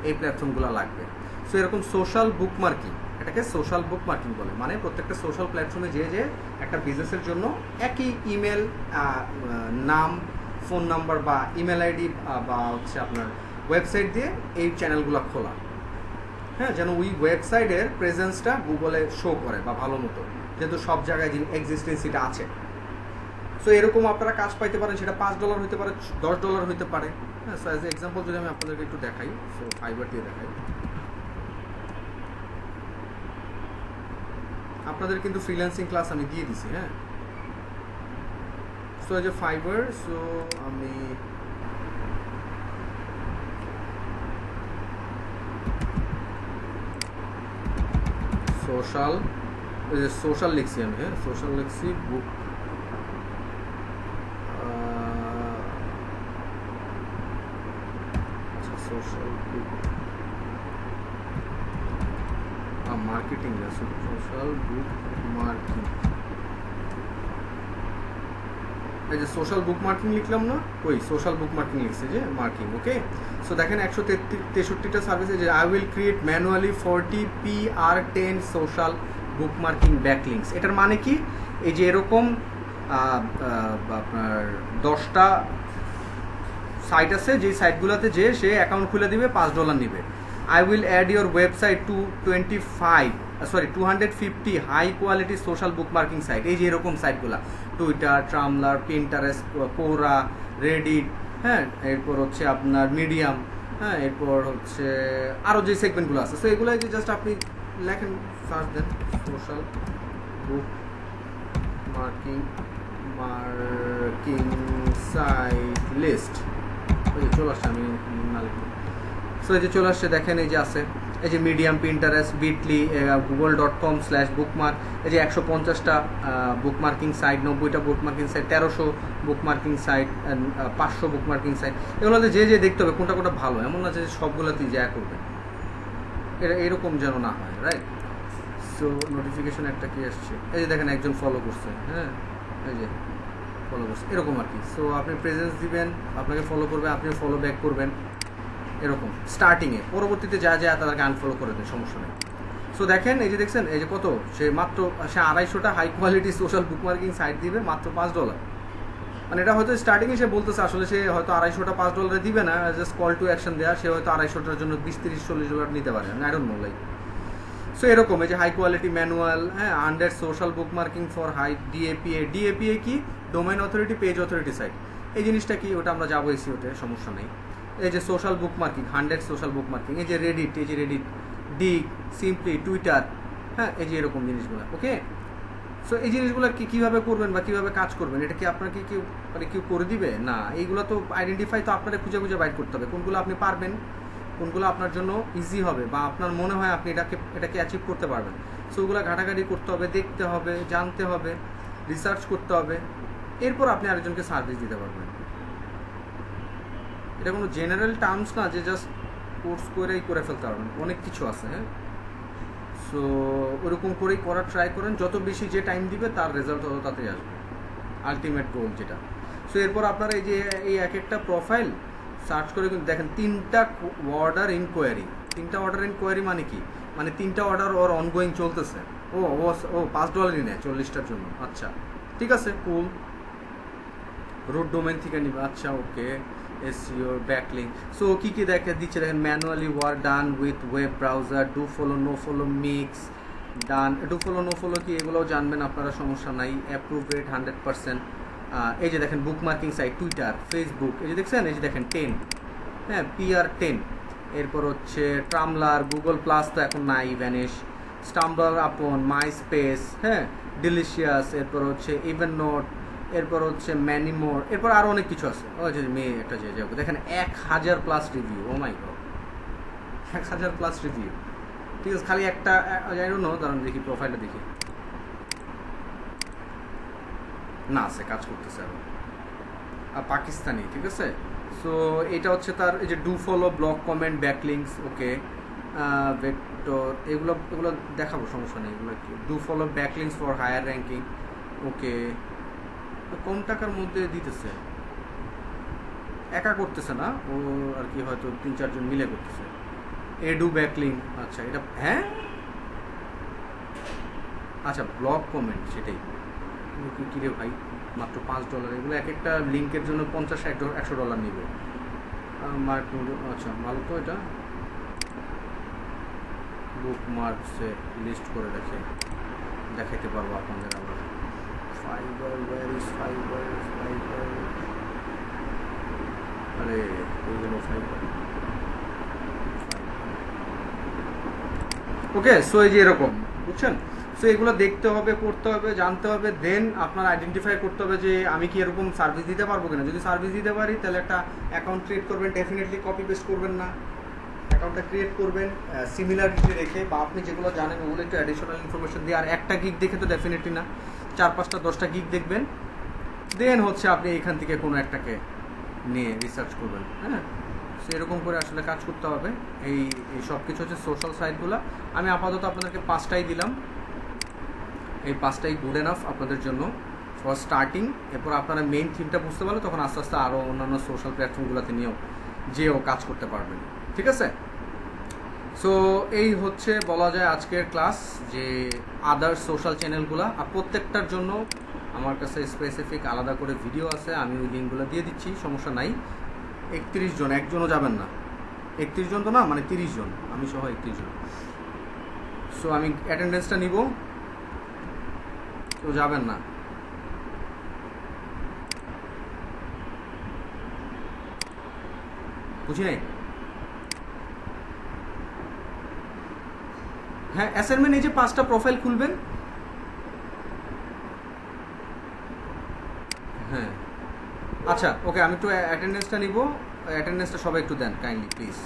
A: এই প্ল্যাটফর্মগুলো লাগবে। সো এরকম সোশ্যাল বুকমার্কিং, এটাকে সোশ্যাল বুকমার্কিং বলে, মানে প্রত্যেকটা সোশ্যাল প্ল্যাটফর্মে যে একটা বিজনেসের জন্য একই ইমেল, নাম, ফোন নাম্বার বা ইমেল আইডি বা হচ্ছে আপনার ওয়েবসাইট দিয়ে এই চ্যানেলগুলো খোলা। হ্যাঁ, যেন ওই ওয়েবসাইটের প্রেজেন্সটা গুগলে শো করে বা ভালো মতো, যেহেতু সব জায়গায় এক্সিস্টেন্সিটা আছে। সো এরকম আপনারা কাজ পাইতে পারেন, সেটা $5 হতে পারে, $10 হতে পারে। হ্যাঁ, সো অ্যাজ এ এক্সাম্পল যদি আমি আপনাদেরকে একটু দেখাই, সো ফাইবার দিয়ে দেখাই, আপনাদের কিন্তু ফ্রিল্যান্সিং ক্লাস আমি দিয়ে দিছি। হ্যাঁ, সো এই যে ফাইবার, সো আমি সোশ্যাল লিখছি আমি, হ্যাঁ সোশ্যাল লিখছি, বুক সোশ্যাল বুক মার্কেটিং, সোশ্যাল বুক মার্কেটিং, এই যে সোশ্যাল বুক মার্কিং লিখলাম না, ওই সোশ্যাল বুক মার্কিং লিখছে যে মার্কিং। ওকে, সো দেখেন 163টা সার্ভিস। যে I will create manually 40 PR10 social book marking backlinks. এটার মানে কি, এই যে এরকম আপনার 10টা সাইট আছে, যে সাইটগুলোতে যে সে অ্যাকাউন্ট খুলে দিবে $5 নিবে। I will add your website to 250 high quality social bookmarking site. এই যে এরকম সাইটগুলো, Twitter, Tumblr, Pinterest, Quora, Reddit, হ্যাঁ, এরপর হচ্ছে আপনার মিডিয়াম, হ্যাঁ, এরপর হচ্ছে আরও যে সেগমেন্টগুলো আছে। সো এগুলো যে জাস্ট আপনি লেখেন, সার্চ দেন social bookmarking site list, চলে আসছে, আমি না লিখব। সো এই যে চলে আসছে, দেখেন এই যে আছে, এই যে মিডিয়াম, পিন্টারেস্ট, বিটলি, google.com/bookmark, এই যে 150টা বুক মার্কিং সাইট, 90টা বুক মার্কিং সাইট, 1300 বুক মার্কিং সাইট, 500 বুক মার্কিং সাইট। এগুলোতে যে দেখতে হবে কোনটা কোনটা ভালো, এমন না যে সবগুলোতেই যা করবে, এটা এরকম যেন না হয়, রাইট? সো নোটিফিকেশন একটা কি আসছে, এই যে দেখেন একজন ফলো করছে, হ্যাঁ, এই যে ফলো করছে, এরকম আর কি। সো আপনি প্রেজেন্স দিবেন, আপনাকে ফলো করবে, আপনিও ফলো ব্যাক করবেন, এরকম স্টার্টিংয়ে। পরবর্তীতে যা তাদেরকে আনফলো করে দেন, সমস্যা নেই। সো দেখেন এই যে দেখছেন, এই যে কত, সে 250টা high quality social bookmarking site দিবে মাত্র $5। মানে এটা হয়তো স্টার্টিংয়ে সে বলতেছে, আসলে সে হয়তো 250টা $5 দিবে না, জাস্ট কল টু অ্যাকশন দেওয়া, সে হয়তো 250টার জন্য $20, $30, $40 নিতে পারে, I don't know, like. So এরকম এই যে হাই কোয়ালিটি ম্যানুয়াল, হ্যাঁ, 100 social bookmarking for high DAPA কি, domain authority, page authority site. এই জিনিসটা কি, ওটা আমরা যাবো এসিওতে, সমস্যা নেই। এই যে সোশ্যাল বুক মার্কিং, 100 সোশ্যাল বুক মার্কিং, এই যে রেডিট, ডিগ, সিম্পলি, টুইটার, হ্যাঁ, এই যে এরকম জিনিসগুলো। ওকে, সো এই জিনিসগুলো কীভাবে করবেন বা কীভাবে কাজ করবেন, এটা কি আপনাকে কেউ করে দিবে না? এইগুলো তো আইডেন্টিফাই তো আপনাকে খুঁজে বাইর করতে হবে, কোনগুলো আপনি পারবেন, কোনগুলো আপনার জন্য ইজি হবে বা আপনার মনে হয় আপনি এটাকে অ্যাচিভ করতে পারবেন। সো ওগুলো ঘাটাঘাটি করতে হবে, দেখতে হবে, জানতে হবে, রিসার্চ করতে হবে, এরপর আপনি আরেকজনকে সার্ভিস দিতে পারবেন। এটা কোনো জেনারেল টার্মস না যে জাস্ট কোর্স করেই করে ফেলতে পারবেন, অনেক কিছু আছে, হ্যাঁ। সো ওরকম করেই করার ট্রাই করেন, যত বেশি যে টাইম দিবে তার রেজাল্ট তত তাড়াতাড়ি আসবে, আলটিমেট গোল যেটা। সো এরপর আপনারা এই যে এই এক একটা প্রোফাইল সার্চ করে কিন্তু দেখেন 3টা অর্ডার ইনকোয়ারি। 3টা অর্ডার ইনকোয়ারি মানে কি, মানে 3টা অর্ডার ওর অনগোয়িং চলতেছে। ও $5 নেয় 40টার জন্য, আচ্ছা ঠিক আছে, কুল। রুট ডোমেন থেকে নিবে, আচ্ছা ওকে। SEO, backlink. সো কি দিচ্ছে দেখেন, manually work done with web browser, do follow no follow mix done. Do follow no follow কি, এগুলোও জানবেন আপনারা, সমস্যা নাই। Approve rate 100%। এই যে দেখেন bookmarking site, Twitter, Facebook, এই যে দেখছেন, এই যে দেখেন 10, হ্যাঁ, PR10। এরপর হচ্ছে ট্রামলার, গুগল প্লাস তো এখন নাই, ভ্যানিশ, স্টাম্বল আপন, মাই স্পেস, হ্যাঁ, ডিলিশিয়াস, এরপর হচ্ছে ইভেন নোট, এরপর হচ্ছে ম্যানিমোর, এরপর আরও অনেক কিছু আছে। ওই যে মেয়ে একটা যে দেখেন 1000+ রিভিউ, ও মাই গড, 1000+ রিভিউ, ঠিক আছে। খালি একটা আই ডোন্ট নো, দাঁড়ান দেখি প্রোফাইলটা দেখি, না আছে, কাজ করতেছে আরও, পাকিস্তানি, ঠিক আছে। সো এটা হচ্ছে তার এই যে do follow, blog, comment, backlinks, okay, vector, এগুলো দেখাবো, সমস্যা নেই। এগুলো কি, do follow backlinks for higher ranking, okay. কম টাকার মধ্যে দিতেছে, একা করতেছে না ও আর কি, হয়তো 3-4 জন মিলে করতেছে। এডু ব্যাকলিং, আচ্ছা এটা, হ্যাঁ, আচ্ছা ব্লগ কমেন্ট, সেটাই কি রে ভাই, মাত্র $5। এগুলো এক একটা লিঙ্কের জন্য $50-100 নিবে। আচ্ছা ভালো তো, এটা বুক মার্কসে লিস্ট করে দেখাইতে পারবো আপনাদের আমরা। ফাইবার, ওয়্যার ইজ ফাইবার, আরে এই গেল ফাইবার। ওকে, সো এই যে এরকম, বুঝছেন। সো এগুলো দেখতে হবে, করতে হবে, জানতে হবে, দেন আপনার আইডেন্টিফাই করতে হবে যে আমি কি এরকম সার্ভিস দিতে পারবো কিনা। যদি সার্ভিস দিতে পারি তাহলে একটা অ্যাকাউন্ট ক্রিয়েট করবেন, ডেফিনেটলি কপি পেস্ট করবেন না, অ্যাকাউন্টটা ক্রিয়েট করবেন সিমিলারিটি রেখে, বা আপনি যেগুলো জানেন ওগুলো একটু অ্যাডিশনাল ইনফরমেশন দিয়ে। আর একটা গিগ দেখে তো ডেফিনেটলি না, 4-5-10টা গিগ দেখবেন, দেন হচ্ছে আপনি এখান থেকে কোনো একটাকে নিয়ে রিসার্চ করবেন, হ্যাঁ। সো এরকম করে আসলে কাজ করতে হবে। এই সব কিছু হচ্ছে সোশ্যাল সাইটগুলো। আমি আপাতত আপনাদেরকে 5টাই দিলাম, এই 5টাই গুড এনাফ আপনাদের জন্য। For starting. এরপর আপনারা মেইন থিমটা বুঝতে পারলে তখন আস্তে আস্তে আরও অন্যান্য সোশ্যাল প্ল্যাটফর্মগুলোতে যেও কাজ করতে পারবেন। ঠিক আছে? সো এই হচ্ছে বলা যায় আজকের ক্লাস, যে আদার সোশ্যাল চ্যানেলগুলো, আর প্রত্যেকটার জন্য আমার কাছে স্পেসিফিক আলাদা করে ভিডিও আছে, আমি ওই লিঙ্কগুলো দিয়ে দিচ্ছি, সমস্যা নাই। 31 জন, একজনও যাবেন না। 31 জন তো না, মানে 30 জন, আমি সহ 31 জন। সো আমি অ্যাটেন্ডেন্সটা নিব, তো যাবেন না। বুঝি নাই? হ্যাঁ, অ্যাসাইনমেন্ট এই যে 5টা প্রোফাইল খুলবেন। হ্যাঁ আচ্ছা, ওকে, আমি একটু অ্যাটেন্ডেন্সটা নিব। অ্যাটেন্ডেন্সটা সবাই একটু দেন কাইন্ডলি প্লিজ।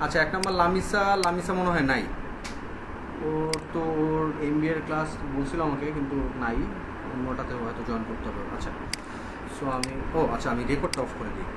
A: আচ্ছা, 1 নম্বর লামিসা মনে হয় নাই। ওর তো ওর MBA এর ক্লাস বলছিল আমাকে, কিন্তু নাই, অন্যটাতে হয়তো জয়েন করতে হবে। আচ্ছা, সো আমি রেকর্ডটা অফ করে দিই।